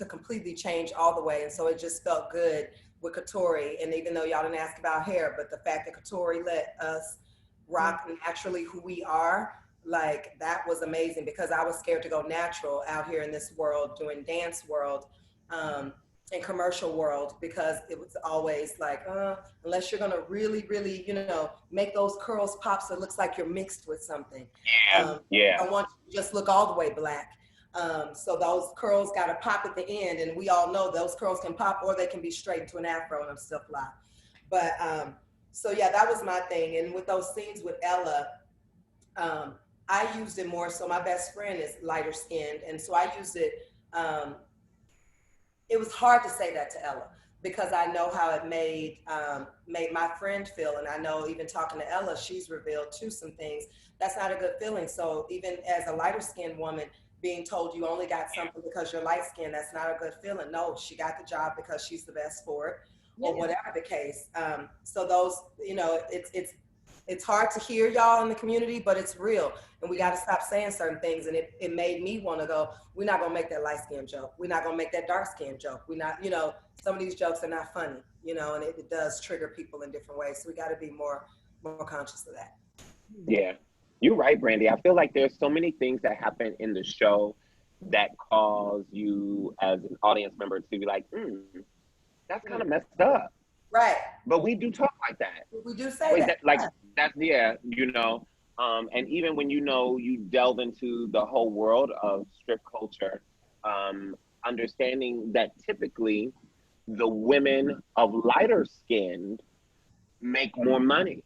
completely change all the way. And so it just felt good with Katori. And even though y'all didn't ask about hair, but the fact that Katori let us rock naturally who we are, like that was amazing, because I was scared to go natural out here in this world, doing dance world, and commercial world, because it was always like, unless you're gonna really, really, you know, make those curls pop so it looks like you're mixed with something. Yeah. I want you to just look all the way Black. So those curls gotta pop at the end, and we all know those curls can pop or they can be straight into an afro and I'm still fly. But so yeah, that was my thing. And with those scenes with Ella, I used it more so my best friend is lighter skinned, and so I used it. It was hard to say that to Ella, because I know how it made my friend feel, and I know even talking to Ella, she's revealed too some things. That's not a good feeling. So even as a lighter skinned woman, being told you only got something because you're light skinned, that's not a good feeling. No, she got the job because she's the best for it, or whatever the case. So those, you know, it's hard to hear, y'all, in the community, but it's real. And we got to stop saying certain things. And it made me want to go, we're not going to make that light skin joke. We're not going to make that dark skin joke. We're not, you know, some of these jokes are not funny, you know, and it does trigger people in different ways. So we got to be more conscious of that. Yeah, you're right, Brandy. I feel like there's so many things that happen in the show that cause you as an audience member to be like, that's kind of messed up. Right. But we do talk like that. We do say that. That's, yeah, you know. And even when, you know, you delve into the whole world of strip culture, understanding that typically the women of lighter skin make more money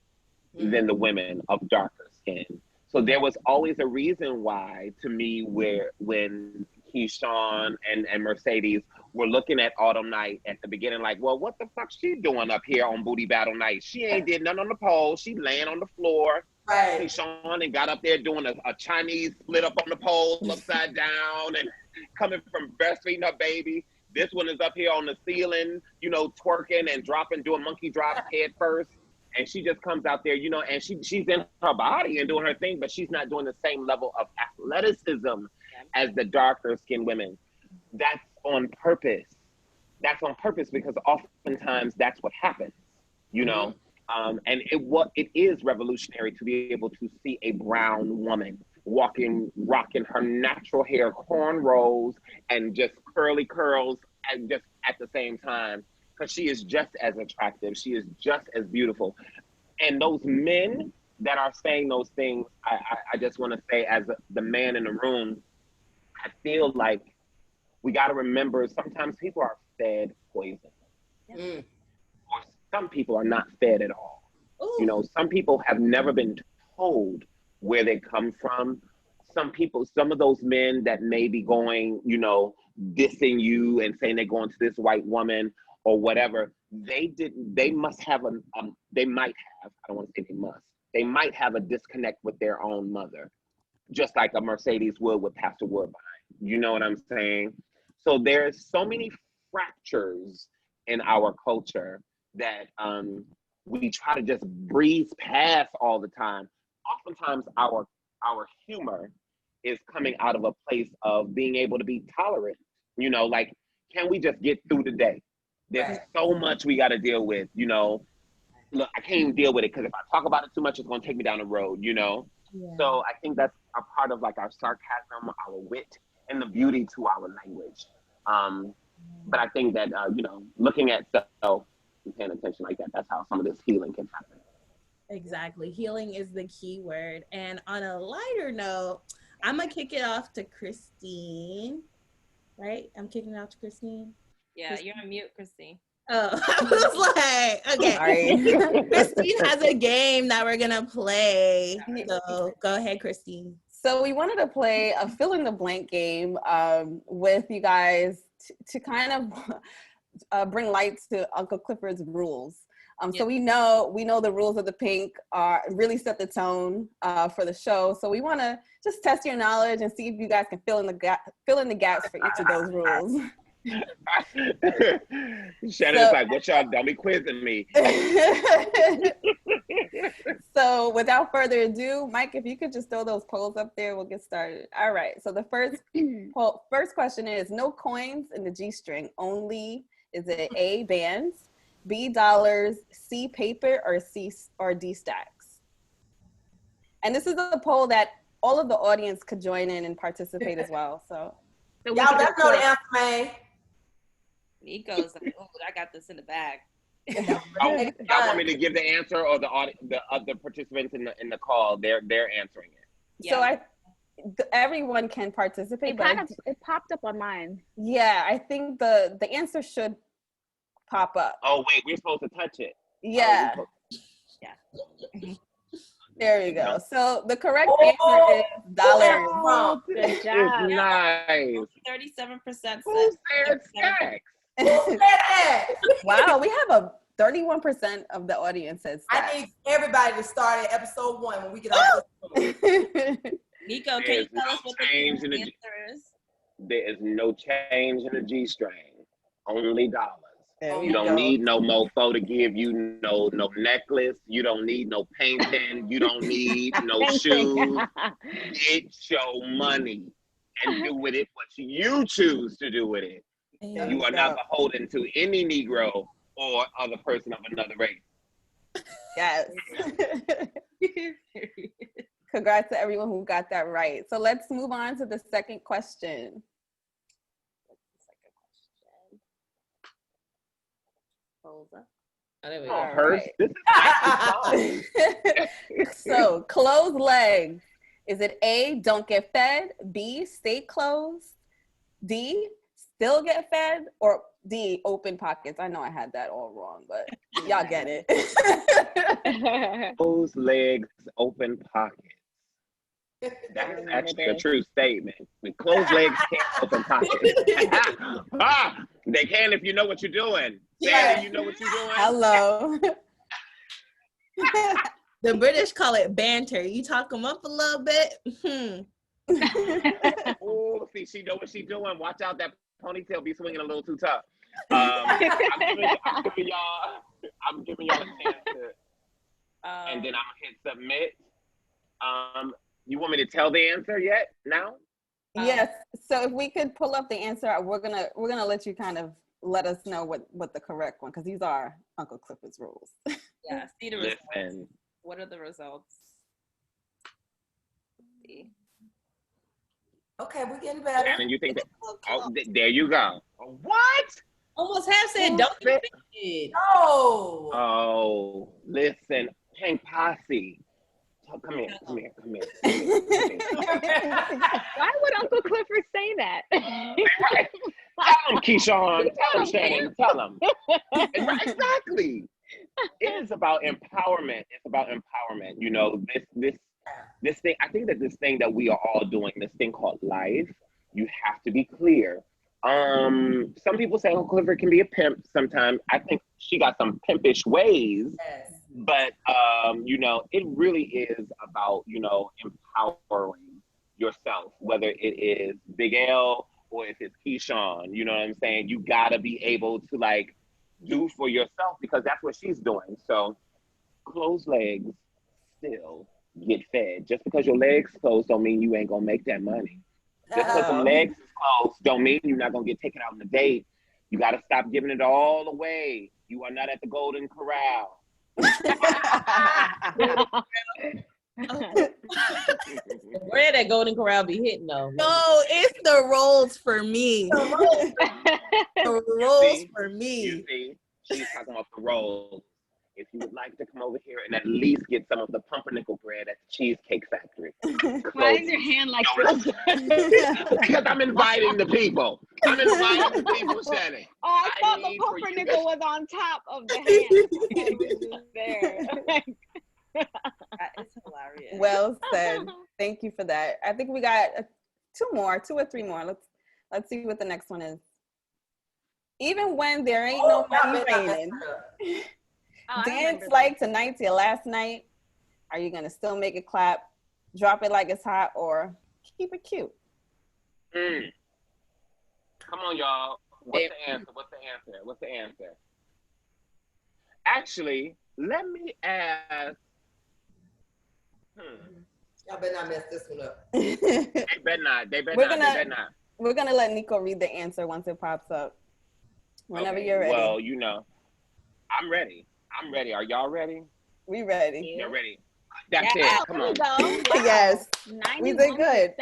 than the women of darker skin. So there was always a reason why, to me, when Keyshawn and Mercedes were looking at Autumn Night at the beginning, like, well, what the fuck she doing up here on Booty Battle Night? She ain't did nothing on the pole. She laying on the floor. Right. Keyshawn and got up there doing a Chinese split up on the pole, upside down, and coming from breastfeeding her baby. This one is up here on the ceiling, you know, twerking and dropping, doing monkey drops head first. and she just comes out there, you know, and she's in her body and doing her thing, but she's not doing the same level of athleticism as the darker skinned women. That's on purpose. That's on purpose because oftentimes that's what happens, you know. And it is revolutionary to be able to see a brown woman rocking her natural hair, cornrows, and just curly curls, and just at the same time, because she is just as attractive. She is just as beautiful. And those men that are saying those things, I just want to say, as the man in the room, I feel like we got to remember sometimes people are fed poison. Or some people are not fed at all. Ooh. You know, some people have never been told where they come from. Some of those men that may be going, you know, dissing you and saying they're going to this white woman or whatever, they might have, I don't want to say they might have a disconnect with their own mother, just like a Mercedes would with Pastor Woodbine. You know what I'm saying? So there's so many fractures in our culture that we try to just breeze past all the time. Oftentimes our humor is coming out of a place of being able to be tolerant. You know, like, can we just get through the day? There's so much we got to deal with, you know. Look, I can't even deal with it because if I talk about it too much, it's going to take me down the road, you know. Yeah. So I think that's a part of like our sarcasm, our wit, and the beauty to our language. But I think that, you know, looking at self and paying attention like that, that's how some of this healing can happen. Exactly. Healing is the key word. And on a lighter note, I'm going to kick it off to Christine. Right? I'm kicking it off to Christine. Yeah, Christine. You're on mute, Christine. Oh, I was like, okay. Christine has a game that we're going to play. So go ahead, Christine. So we wanted to play a fill in the blank game with you guys to kind of bring light to Uncle Clifford's rules. So we know the rules of the pink are really set the tone for the show. So we want to just test your knowledge and see if you guys can fill in the gaps for each of those rules. Shannon's like, what y'all, don't be quizzing me. So without further ado, Mike, if you could just throw those polls up there, we'll get started. All right. So the first question is, no coins in the G-string, only, is it A, bands, B, dollars, C, paper, or D, stacks? And this is a poll that all of the audience could join in and participate as well. So y'all better know the answer, man. Nico's like, oh, I got this in the bag. Y'all want me to give the answer, or the other participants in the call? They're answering it. Yeah. So everyone can participate. It popped up on mine. Yeah, I think the answer should pop up. Oh wait, we're supposed to touch it. Yeah. Yeah. There you go. So the correct answer is dollars. Good job. Nice. 37% Who said stacks? Wow, we have a 31% of the audience says stacks. I need everybody to start at episode 1 when we get off this. Nico, can you tell us what the answer is? There is no change in the G-string. Only dollars. You don't go. need no mofo to give you no necklace. You don't need no painting. You don't need no shoes. Get your money and do with it what you choose to do with it. You are not beholden to any Negro or other person of another race. Yes. Congrats to everyone who got that right. So let's move on to the second question. So closed legs. Is it A, don't get fed, B, stay closed, D, still get fed, or D, open pockets? I know I had that all wrong, but y'all get it. Closed legs, open pockets. That's actually a true statement. The closed legs can't open pockets. They can if you know what you're doing. Sandy, you know what you're doing? Hello. The British call it banter. You talk them up a little bit. Oh, see, she know what she's doing. Watch out, that ponytail be swinging a little too tough. I'm giving y'all a chance and then I'm gonna hit submit. You want me to tell the answer yet? Now? Yes. So if we could pull up the answer, we're gonna let you kind of let us know what the correct one, because these are Uncle Clifford's rules. Yeah. See the results. Listen. What are the results? See. Okay, we're getting better. And you think that? Oh, there you go. What? Almost half said don't get offended. Oh. Oh, listen, Pink Posse. Oh, come here. Why would Uncle Clifford say that? Right. Tell him, Keyshawn. Tell him, Shannon. Tell him. Exactly. It is about empowerment. It's about empowerment. You know, this thing. I think that this thing that we are all doing, this thing called life, you have to be clear. Some people say Uncle Clifford can be a pimp sometimes. I think she got some pimpish ways. Yes. But, you know, it really is about, you know, empowering yourself, whether it is Big L or if it's Keyshawn, you know what I'm saying? You gotta be able to like do for yourself because that's what she's doing. So closed legs still get fed. Just because your legs closed don't mean you ain't gonna make that money. Just because them legs is closed don't mean you're not gonna get taken out on a date. You gotta stop giving it all away. You are not at the Golden Corral. Where that Golden Corral be hitting though? No, it's the rolls for me. The rolls for You me. see, she's talking about the rolls. If you would like to come over here and at least get some of the pumpernickel bread at the Cheesecake Factory. Why is your hand like this? Because I'm inviting the people. I'm inviting the people, Shannon. Oh, I thought the need for you pumpernickel was on top of the hand. It was just there. That is hilarious. Well said. Thank you for that. I think we got two or three more. Let's see what the next one is. Even when there ain't no money raining, dance like tonight's your last night. Are you gonna still make it clap, drop it like it's hot, or keep it cute? Come on, y'all. What's the answer? Actually, let me ask. Y'all better not mess this one up. They better not. We're gonna let Nico read the answer once it pops up. Whenever you're ready. Well, you know, I'm ready. Are y'all ready? We ready. You're ready. That's it. Come on. Wow. Yes. We did good.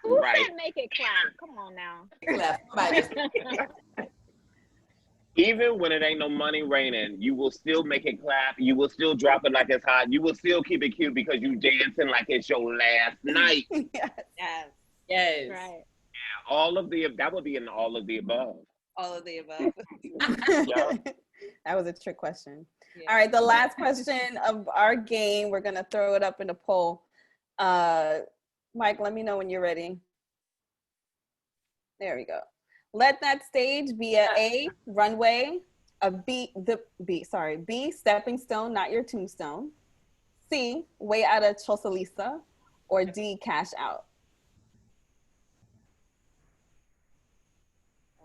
Who Right. said make it clap? Come on now. Even when it ain't no money raining, you will still make it clap. You will still drop it like it's hot. You will still keep it cute because you dancing like it's your last night. Yes. Right. Yeah, all of the that would be in all of the above. All of the above. Yeah. That was a trick question. Yeah. All right, the last question of our game, we're gonna throw it up in a poll. Mike, let me know when you're ready. There we go. Let that stage be A, runway, B, stepping stone, not your tombstone, C, way out of Chosalisa, or D, cash out.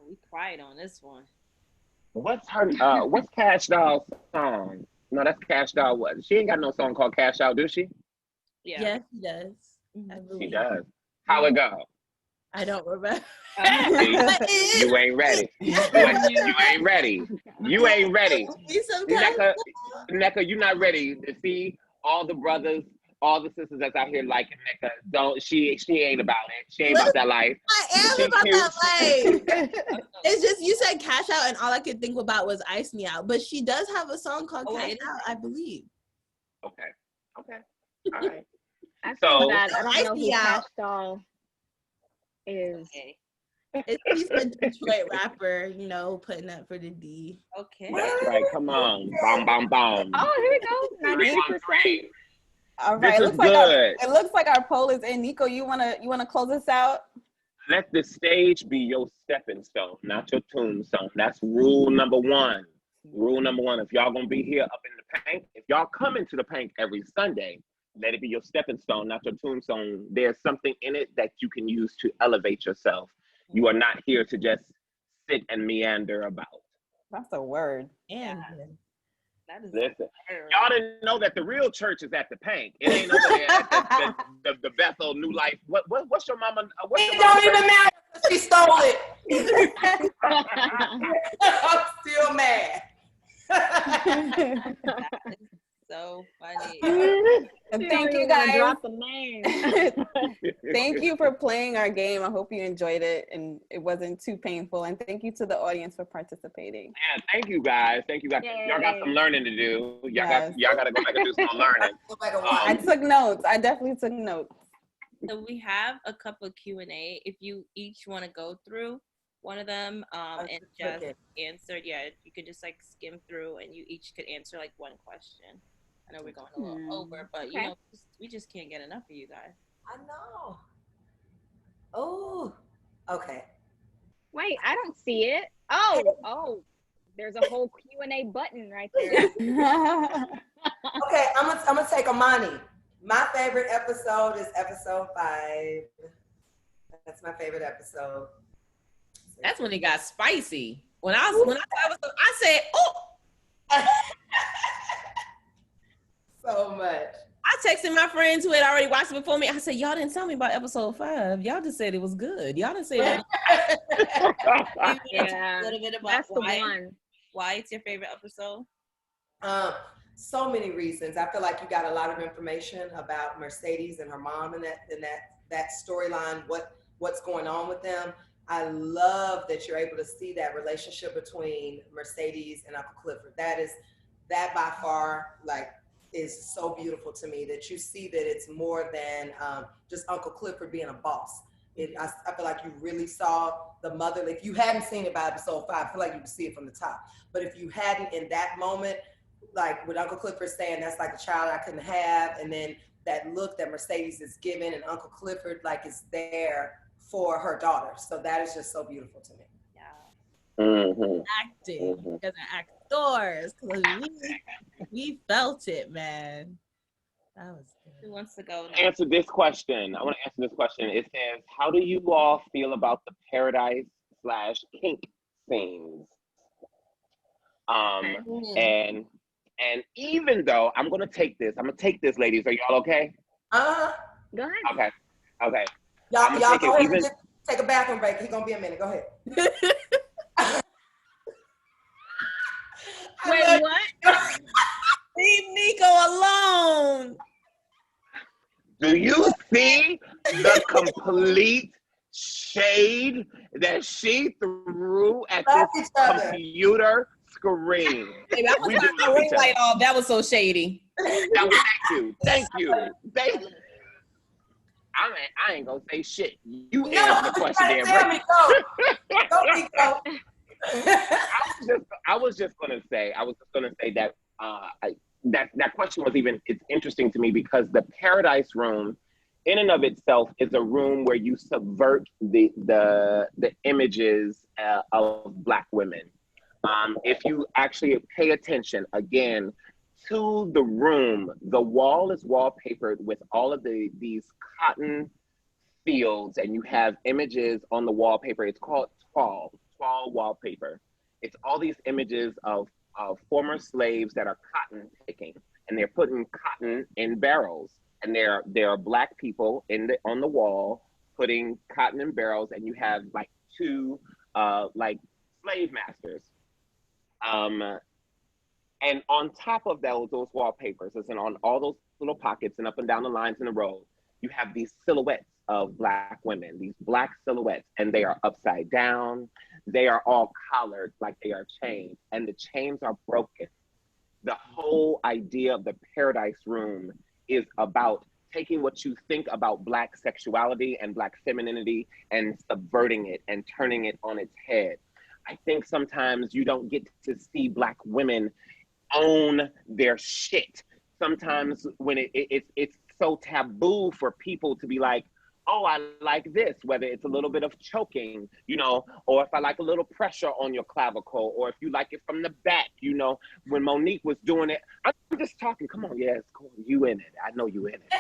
We cried on this one. What's Cash Doll's song? No, that's Cash Doll. What? She ain't got no song called Cash Out, do she? Yeah. Yes, he does. I She believe. does. How it go? I don't remember. See, you ain't ready. You ain't ready. You ain't ready. NECA, you not ready to see all the brothers, all the sisters that's out here liking NECA. Don't she ain't about it. She ain't about that life. I am about that life. It's just you said cash out and all I could think about was Ice Me Out. But she does have a song called Cash Out, I believe. Okay. All right. I feel bad. I don't know who Cash Doll is. Okay. He's a Detroit rapper, you know, putting up for the D. Okay. That's right. Come on. Bom, bom, bom. Oh, here we go. 93%. All right. This is good. It looks like our poll is in. Nico, you wanna close this out? Let the stage be your stepping stone, not your tombstone. That's rule number one. Rule number one. If y'all gonna be here up in the paint, if y'all come into the paint every Sunday, let it be your stepping stone, not your tombstone. There's something in it that you can use to elevate yourself. You are not here to just sit and meander about. That's a word. And Listen, y'all didn't know that the real church is at the Pank. It ain't over there at the Bethel New Life. What's your mama? It don't even matter. She stole it. I'm still mad. That is so funny. And thank you guys. Drop the name. Thank you for playing our game. I hope you enjoyed it and it wasn't too painful. And thank you to the audience for participating. Yeah, thank you guys. Thank you guys. Yay. Y'all got some learning to do. Y'all got to go back and do some learning. I took notes. I definitely took notes. So we have a couple of Q&A. If you each want to go through one of them and just answer, you could just like skim through and you each could answer like one question. I know we're going a little over, but you know, we just can't get enough of you guys. I know. Oh, okay. Wait, I don't see it. Oh, there's a whole Q&A button right there. Okay, I'm gonna take Amani. My favorite episode is episode 5. That's my favorite episode. That's when it got spicy. When I said, "Oh." So much. I texted my friends who had already watched it before me. I said, y'all didn't tell me about episode 5. Y'all just said it was good. Y'all didn't say that. Yeah, a little bit about that's the one. Why it's your favorite episode? So many reasons. I feel like you got a lot of information about Mercedes and her mom and that storyline, what's going on with them. I love that you're able to see that relationship between Mercedes and Uncle Clifford. That by far, like, is so beautiful to me, that you see that it's more than just Uncle Clifford being a boss. I feel like you really saw the mother. If you hadn't seen it by episode 5, I feel like you could see it from the top. But if you hadn't, in that moment, like with Uncle Clifford saying that's like a child I couldn't have, and then that look that Mercedes is giving, and Uncle Clifford like is there for her daughter. So that is just so beautiful to me. Yeah. Mm-hmm. Acting. You guys are actors. We felt it, man. That was good. Who wants to go? Answer this question. I want to answer this question. It says, how do you all feel about the paradise/kink scenes? And even though I'm gonna take this, ladies. Are y'all okay? Go ahead. Okay. Y'all go ahead and take a bathroom break. He's gonna be a minute. Go ahead. Wait, what? Leave Nico alone. Do you see the complete shade that she threw at this computer screen? Baby, I was turning my ring light off. That was so shady. Thank you. I ain't gonna say shit. You answer the question, damn. I was just gonna say that that question was it's interesting to me because the Paradise Room, in and of itself, is a room where you subvert the images of Black women. If you actually pay attention again to the room, the wall is wallpapered with all of these cotton fields, and you have images on the wallpaper. It's called tall wallpaper. It's all these images of former slaves that are cotton picking, and they're putting cotton in barrels. And there are Black people on the wall putting cotton in barrels, and you have like 2 like slave masters. And on top of those wallpapers, and on all those little pockets and up and down the lines in the road, you have these silhouettes of Black women, these Black silhouettes, and they are upside down. They are all collared like they are chained, and the chains are broken. The whole idea of the Paradise Room is about taking what you think about Black sexuality and Black femininity and subverting it and turning it on its head. I think sometimes you don't get to see Black women own their shit. Sometimes when it's so taboo for people to be like, oh, I like this, whether it's a little bit of choking, or if I like a little pressure on your clavicle, or if you like it from the back, when Monique was doing it, I'm just talking, come on, yes, cool, you in it. I know you in it.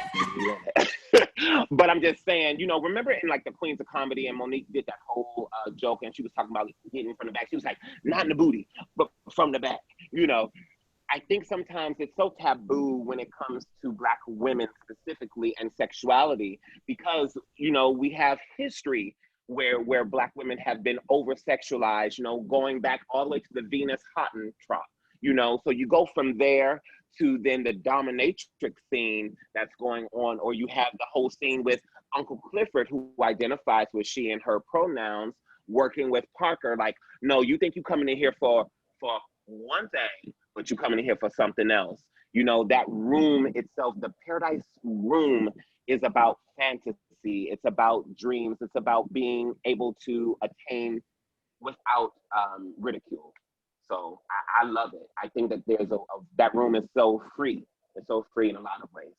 But I'm just saying, remember in like the Queens of Comedy, and Monique did that whole joke, and she was talking about getting from the back. She was like, not in the booty, but from the back, I think sometimes it's so taboo when it comes to Black women specifically and sexuality because, we have history where Black women have been over sexualized, going back all the way to the Venus Hottentot. So you go from there to then the dominatrix scene that's going on, or you have the whole scene with Uncle Clifford, who identifies with she and her pronouns, working with Parker. Like, no, you think you coming in here for one thing, but you coming in here for something else. That room itself, the Paradise Room, is about fantasy. It's about dreams. It's about being able to attain without ridicule. So I love it. I think that that room is so free. It's so free in a lot of ways.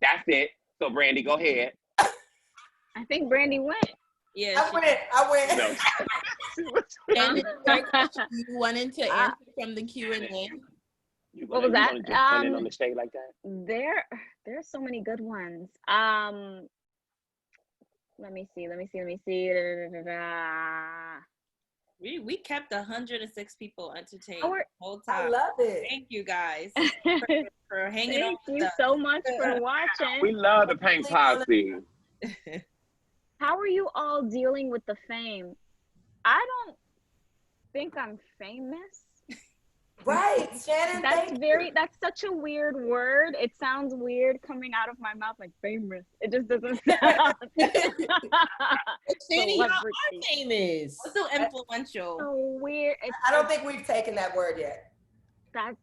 That's it. So Brandy, go ahead. I think Brandy went. Yeah, I went. No. And the question you wanted to answer from the Q&A. What was that? You just went in on the shade like that? There's so many good ones. Let me see. We kept 106 people entertained Oh, the whole time. I love it. Thank you guys for hanging on. Thank you so much for watching. We love the Pink Posse. How are you all dealing with the fame? I don't think I'm famous. Right, Shannon. That's such a weird word. It sounds weird coming out of my mouth, like famous. It just doesn't sound. Shannon, you are famous. So influential. So weird. I don't think we've taken that word yet. That's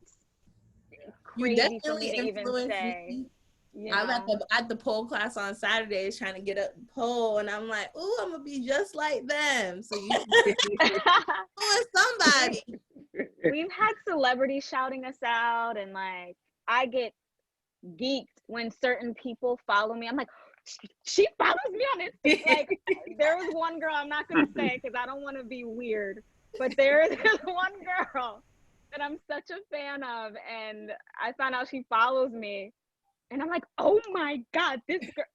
You crazy for me definitely to even influenced say. me. You I'm know? at the pole class on Saturdays trying to get a pole, and I'm like, "Ooh, I'm gonna be just like them." So you somebody. We've had celebrities shouting us out, and like I get geeked when certain people follow me. I'm like, she follows me on it. Like there was one girl, I'm not gonna say because I don't want to be weird, but there is this one girl that I'm such a fan of, and I found out she follows me, and I'm like, oh my God, this girl.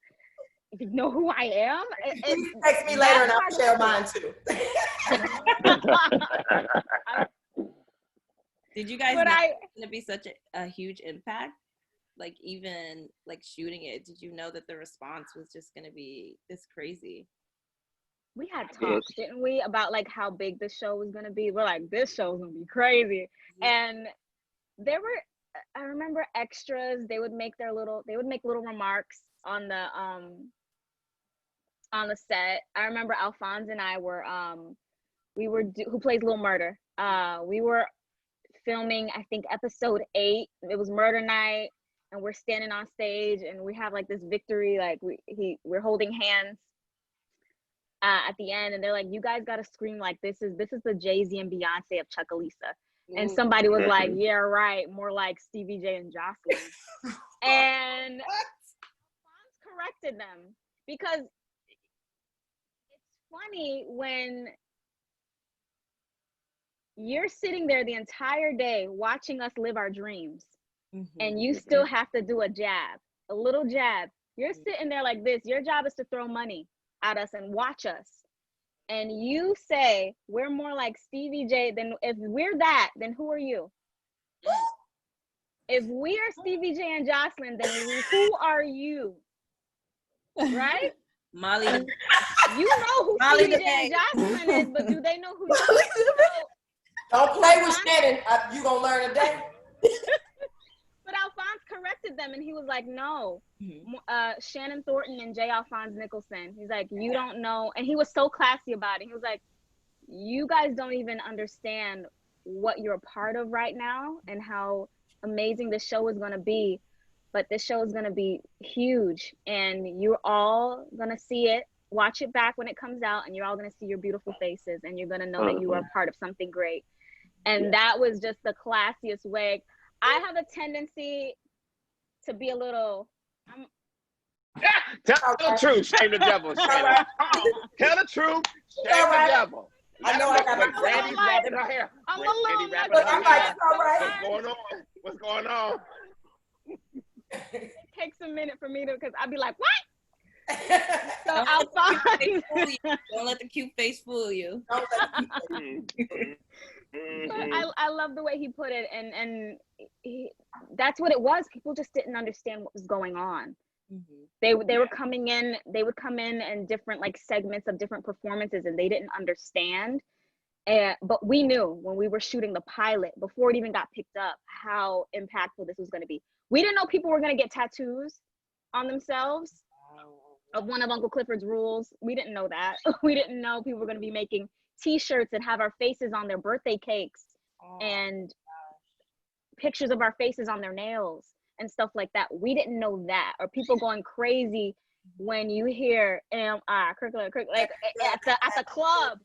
You know who I am? Please text me later and I'll share mine too. Did you guys know it was going to be such a huge impact? Like even like shooting it, did you know that the response was just going to be this crazy? We had talks, didn't we, about like how big the show was going to be? We're like, this show's going to be crazy. And there were, I remember extras, they would make little remarks on the set. I remember Alphonse and I were, who plays Lil Murder. We were filming, I think, episode 8. It was murder night, and we're standing on stage, and we have like this victory, like we're holding hands at the end, and they're like, "You guys got to scream like this is the Jay-Z and Beyonce of Chuckalissa." And somebody was like, "Yeah, right, more like Stevie J and Jocelyn." And Alphonse corrected them because it's funny when you're sitting there the entire day watching us live our dreams, and you still have to do a little jab. You're sitting there like this. Your job is to throw money at us and watch us. And you say, we're more like Stevie J. Then if we're that, then who are you? If we are Stevie J and Jocelyn, then who are you? Right? Molly. You know who Molly Stevie J and Jocelyn is, but do they know who you are? Don't play with Shannon. You gonna learn today. But Alphonse corrected them, and he was like, no, Shannon Thornton and J. Alphonse Nicholson. He's like, you don't know. And he was so classy about it. He was like, you guys don't even understand what you're a part of right now and how amazing this show is going to be. But this show is going to be huge, and you're all going to see it. Watch it back when it comes out, and you're all going to see your beautiful faces, and you're going to know that you are a part of something great. And that was just the classiest way. I have a tendency to be a little. Tell the truth, shame the devil. Tell the truth, shame the devil. I know I got Randy's wrapping her hair. I'm a little. What's going on? What's going on? It takes a minute for me to, because I'd be like, what? So Alphonse, don't let the cute face fool you. I love the way he put it, and that's what it was. People just didn't understand what was going on. They were coming in. They would come in different like segments of different performances, and they didn't understand. But we knew when we were shooting the pilot before it even got picked up how impactful this was going to be. We didn't know people were going to get tattoos on themselves of one of Uncle Clifford's rules. We didn't know that. We didn't know people were going to be making T-shirts and have our faces on their birthday cakes and pictures of our faces on their nails and stuff like that. We didn't know that. Or people going crazy when you hear like at the club.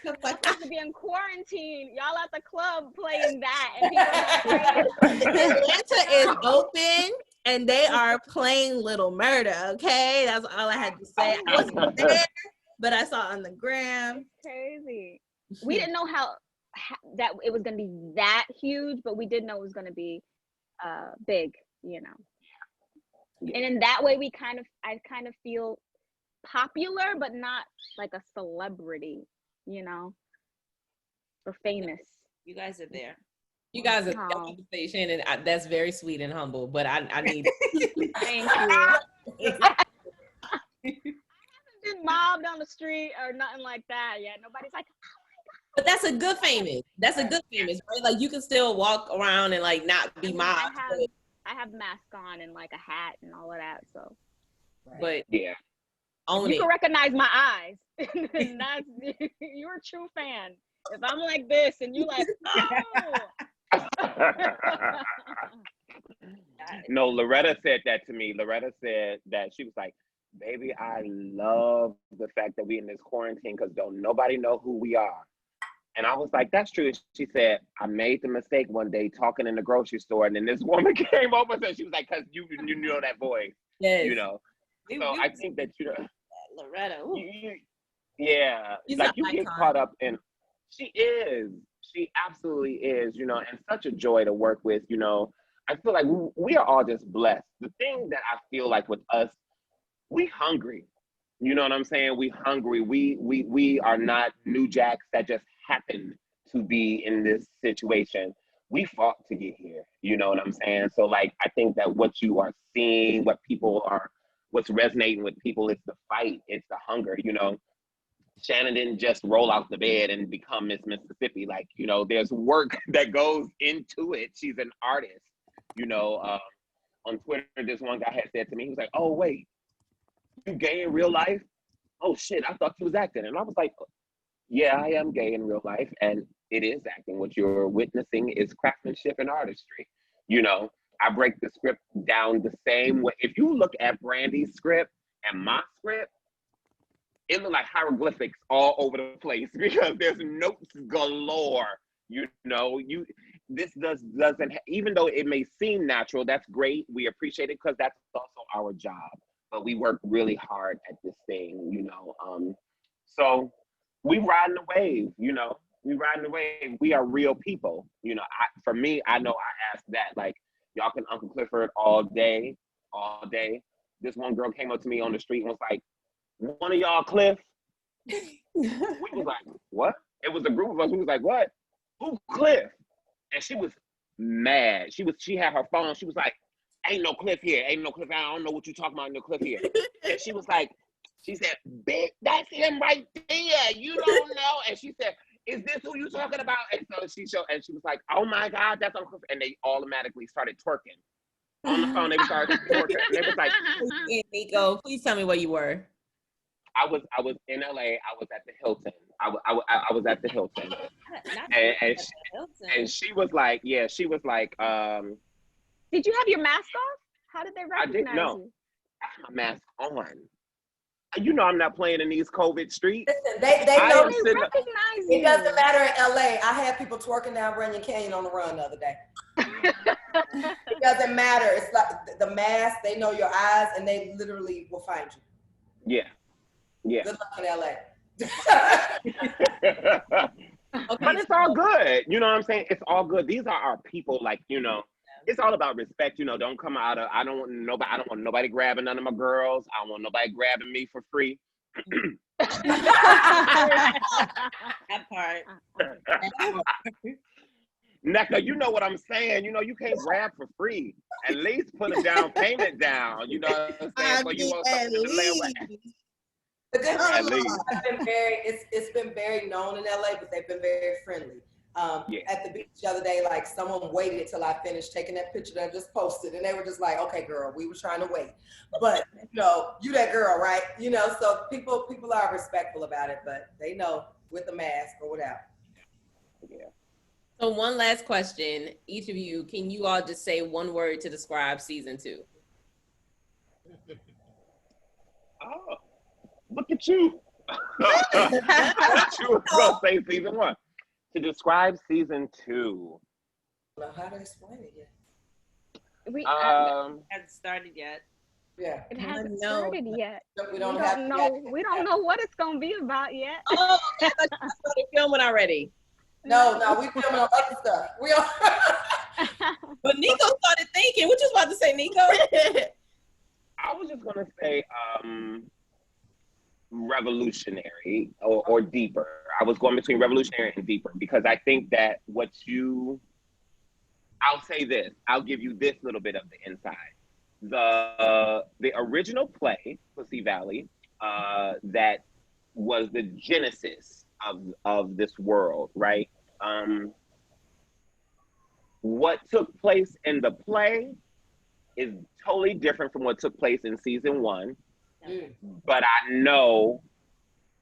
Supposed to be in quarantine. Y'all at the club playing that, and people going crazy. Atlanta is open, and they are playing Little Murder. Okay, that's all I had to say. I wasn't there, but I saw on the gram. Crazy. We didn't know how that it was going to be that huge, but we did know it was going to be big. You know, and in that way, I kind of feel popular, but not like a celebrity. You know, or famous. You guys are there. You guys are conversation, and that's very sweet and humble. But I need. Thank you. I haven't been mobbed on the street or nothing like that yet. Nobody's like, oh my God. But that's a good famous. That's a good famous, right? Like you can still walk around and like not be mobbed. I have mask on and like a hat and all of that. So, but yeah. You can recognize my eyes. And that's you're a true fan. If I'm like this and you like, oh. No, Loretta said that to me. Loretta said that she was like, baby, I love the fact that we in this quarantine because don't nobody know who we are. And I was like, that's true. She said, I made the mistake one day talking in the grocery store, and then this woman came over and she was like, because you know that voice. Yes. You know. So I think that Loretta. Yeah. Like you get caught up in she absolutely is, you know, and such a joy to work with, you know. I feel like we are all just blessed. The thing that I feel like with us, we hungry. You know what I'm saying? We hungry. We are not new jacks that just happen to be in this situation. We fought to get here. You know what I'm saying? So like, I think that what you are seeing, what's resonating with people, it's the fight, it's the hunger, you know. Shannon didn't just roll out the bed and become Miss Mississippi. Like, you know, there's work that goes into it. She's an artist, you know. On Twitter, this one guy had said to me, he was like, oh, wait, you gay in real life? Oh, shit, I thought you was acting. And I was like, yeah, I am gay in real life, and it is acting. What you're witnessing is craftsmanship and artistry. You know, I break the script down the same way. If you look at Brandy's script and my script, it look like hieroglyphics all over the place because there's notes galore. You know, this doesn't, even though it may seem natural, that's great. We appreciate it because that's also our job. But we work really hard at this thing, you know. So we riding the wave, you know. We riding the wave. We are real people, you know. For me, I know I asked that, like, y'all can Uncle Clifford all day. This one girl came up to me on the street and was like, one of y'all Cliff? We was like, what? It was a group of us. We was like, what? Who Cliff? And she was mad. She had her phone. She was like, ain't no Cliff here. Ain't no Cliff. I don't know what you talking about, no Cliff here. And she was like, she said, bitch, that's him right there. You don't know. And she said, is this who you talking about? And so she was like, oh my God, that's Uncle Cliff. And they automatically started twerking. On the phone, they started twerking. And they was like, Nico, please tell me where you were. I was in LA. I was at the Hilton. I was at the Hilton. And she was like, yeah, she was like, did you have your mask off? How did they recognize you? No, I had my mask on. You know I'm not playing in these COVID streets. Listen, they know they recognize you. It doesn't matter in LA. I had people twerking down Runyon Canyon on the run the other day. It doesn't matter. It's like the mask, they know your eyes and they literally will find you. Yeah. Yeah. Good luck in LA. But it's all good. You know what I'm saying? It's all good. These are our people, like, you know, it's all about respect, you know. Don't come out of, I don't want nobody grabbing none of my girls. I don't want nobody grabbing me for free. That part. Necca, you know what I'm saying. You know, you can't grab for free. At least put a down payment down. You know what I'm saying? I So you mean, want at something to lay away. least. The good At thing is least. it's been very known in LA, but they've been very friendly. Yeah. At the beach the other day, like someone waited till I finished taking that picture that I just posted, and they were just like, "Okay, girl, we were trying to wait, but you know, you that girl, right? You know." So people are respectful about it, but they know with a mask or without. Yeah. So one last question, each of you, can you all just say one word to describe season 2? Oh, look at you. You were gonna say season 1. To describe season 2. I don't know how to explain it yet. We Hasn't started yet. Yeah, it hasn't No. started yet. we We don't don't have know. We don't know what it's gonna be about yet. Oh, I thought you started filming already. No, we filming on other stuff. We are. But Nico started thinking. What you was about to say, Nico? I was just gonna say revolutionary or deeper. I was going between revolutionary and deeper because I think that I'll say this. I'll give you this little bit of the inside. The original play, Pussy Valley, that was the genesis of this world, right? What took place in the play is totally different from what took place in season 1. But I know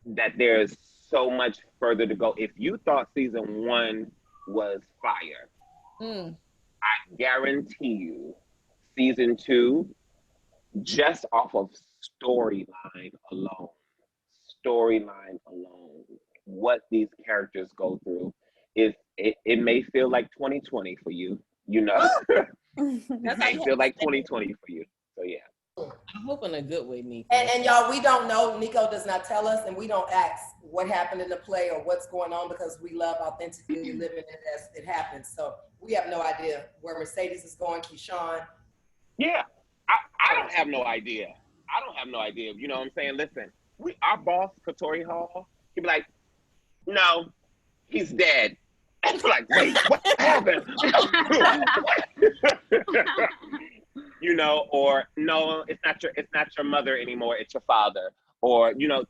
that there's so much further to go. If you thought season 1 was fire, I guarantee you season 2, just off of storyline alone, what these characters go through, it may feel like 2020 for you, you know. It may feel like 2020 for you. So yeah. I hope in a good way, Nico. And y'all, we don't know. Nico does not tell us, and we don't ask what happened in the play or what's going on because we love authentically living it as it happens. So we have no idea where Mercedes is going, Keyshawn. Yeah, I don't have no idea. You know what I'm saying? Listen, our boss, Katori Hall, he'd be like, "No, he's dead." And we're like, "Wait, what happened?" You know, or no, it's not your mother anymore, it's your father. Or, you know,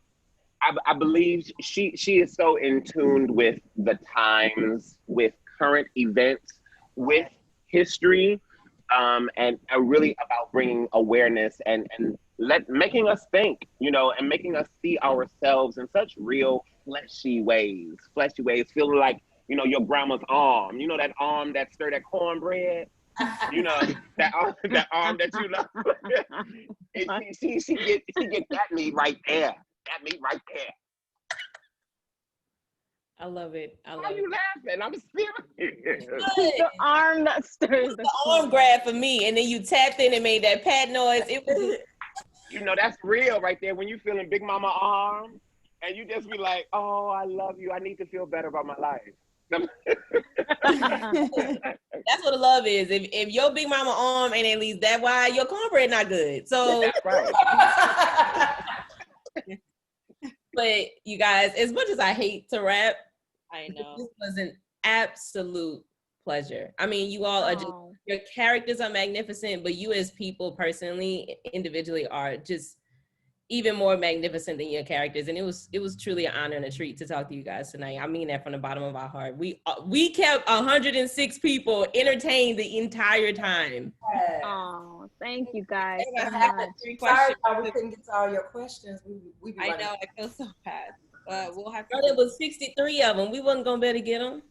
I believe she is so in tune with the times, with current events, with history, and really about bringing awareness and making us think, you know, and making us see ourselves in such real fleshy ways, feeling like, you know, your grandma's arm, you know, that arm that stirred that cornbread. You know, that arm that you love. And she get that meat right there. I love it. Why are you laughing? I'm serious. The arm that stirs the arm grab for me, and then you tapped in and made that pat noise. It was, you know, that's real right there. When you feeling Big Mama arm, and you just be like, "Oh, I love you. I need to feel better about my life." That's what love is. If your Big Mama arm ain't at least that wide, your cornbread not good. So that's right. But you guys, as much as I hate to rap, I know this was an absolute pleasure. I mean, you all are just, your characters are magnificent, but you as people personally, individually, are just even more magnificent than your characters. And it was truly an honor and a treat to talk to you guys tonight. I mean that from the bottom of our heart. We kept 106 people entertained the entire time. Oh, thank you guys so Sorry, much. we couldn't get to all your questions. We I know, I feel so bad. We'll have to. Girl, there was 63 of them. We wasn't gonna be able to get them.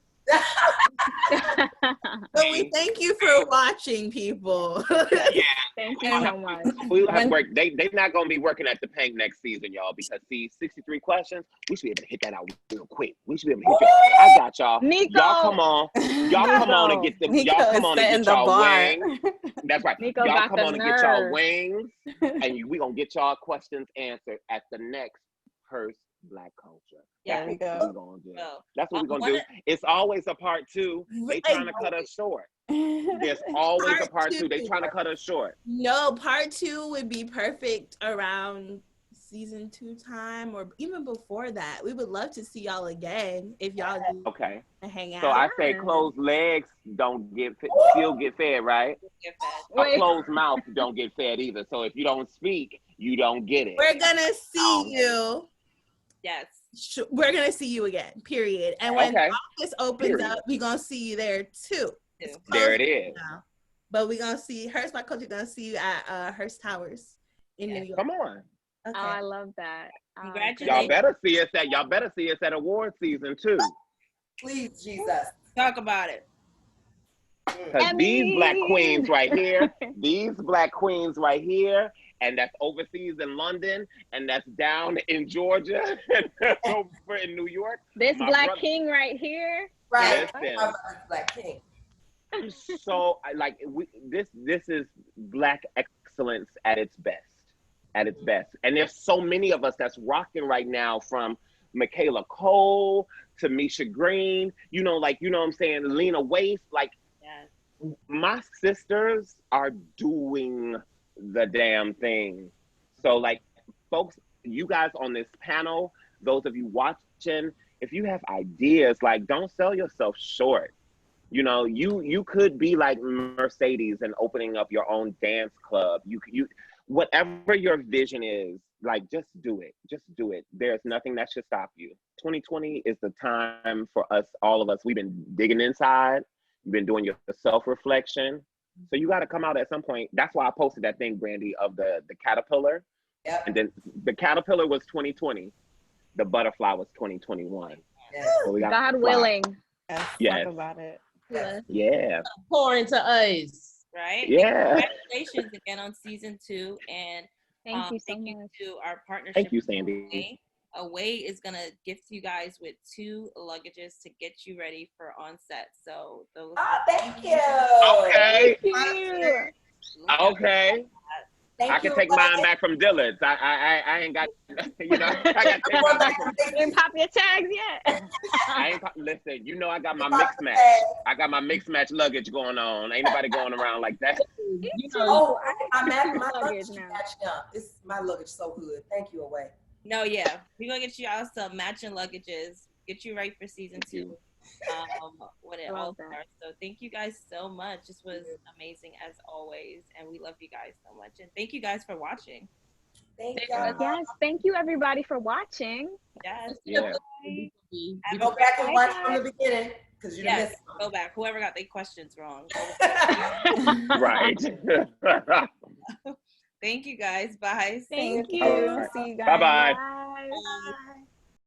But we thank you for watching, people. Yeah. Thank you so much. We'll have to work. They're not going to be working at the Pank next season, y'all, because see, 63 questions, we should be able to hit that out real quick. We should be able to hit that. I got y'all. Nico. Y'all come on. Y'all come on and get them. Nico Y'all come on and setting get the y'all bar. wings. That's right. Nico Y'all got come the on and get y'all nerve. wings, and we going to get y'all questions answered at the next Hearst Black Culture. There we go. That's what we're going to do. That's what we're going to do. It's always a part 2. They trying to cut us short. There's always a part 2. They trying to cut us short. No, part 2 would be perfect around season 2 time or even before that. We would love to see y'all again if y'all do Okay. hang out. So I say closed legs don't still get fed, right? Get fed. A closed mouth don't get fed either. So if you don't speak, you don't get it. We're gonna see you. Yes. We're gonna see you again. Period. And when the office opens up, we're gonna see you there too. There it is. Now. But we're gonna see Hearst by Culture. Gonna see you at Hearst Towers in New York. Come on. Okay. Oh, I love that. Congratulations. Y'all better see us at award season too. Please, Jesus. Talk about it. Because these black queens right here, and that's overseas in London, and that's down in Georgia, and over in New York. This black king right here. Right. Listen, black king. So this is black excellence at its best. And there's so many of us that's rocking right now, from Michaela Cole to Misha Green, what I'm saying, Lena Waithe, my sisters are doing the damn thing. So folks, you guys on this panel, those of you watching, if you have ideas, don't sell yourself short. You could be like Mercedes and opening up your own dance club. You whatever your vision is, just do it. Just do it. There's nothing that should stop you. 2020 is the time for us, all of us. We've been digging inside. You've been doing your self-reflection. So you got to come out at some point. That's why I posted that thing, Brandy, of the caterpillar. Yep. And then the caterpillar was 2020. The butterfly was 2021. Yes. So we got God willing. Yes. Talk about it. Yeah. Pour into us. Right? Yeah. And congratulations again on season 2. And thank you so much. to our partnership. Thank you, Sandy. Away is going to gift you guys with 2 luggages to get you ready for on set. So those. Oh, thank you. Okay. Thank you. Okay. I can take mine back from Dillard's. I ain't got, I got to take mine back from. You didn't pop your tags yet. Listen, I got my mixed match. I got my mixed match luggage going on. Ain't nobody going around like that. My luggage matched up. My luggage so good. Thank you, Away. No, yeah. We're going to get you out some matching luggages, get you ready for season 2. When it all starts. So thank you guys so much. This was amazing as always, and we love you guys so much. And thank you guys for watching. Thank you. Yes, thank you everybody for watching. Yes. Yeah. You go back and watch from the beginning because you missed it. Go back. Whoever got their questions wrong. Right. Thank you guys. Bye. Thank you. Right. See you guys. Bye-bye. Bye.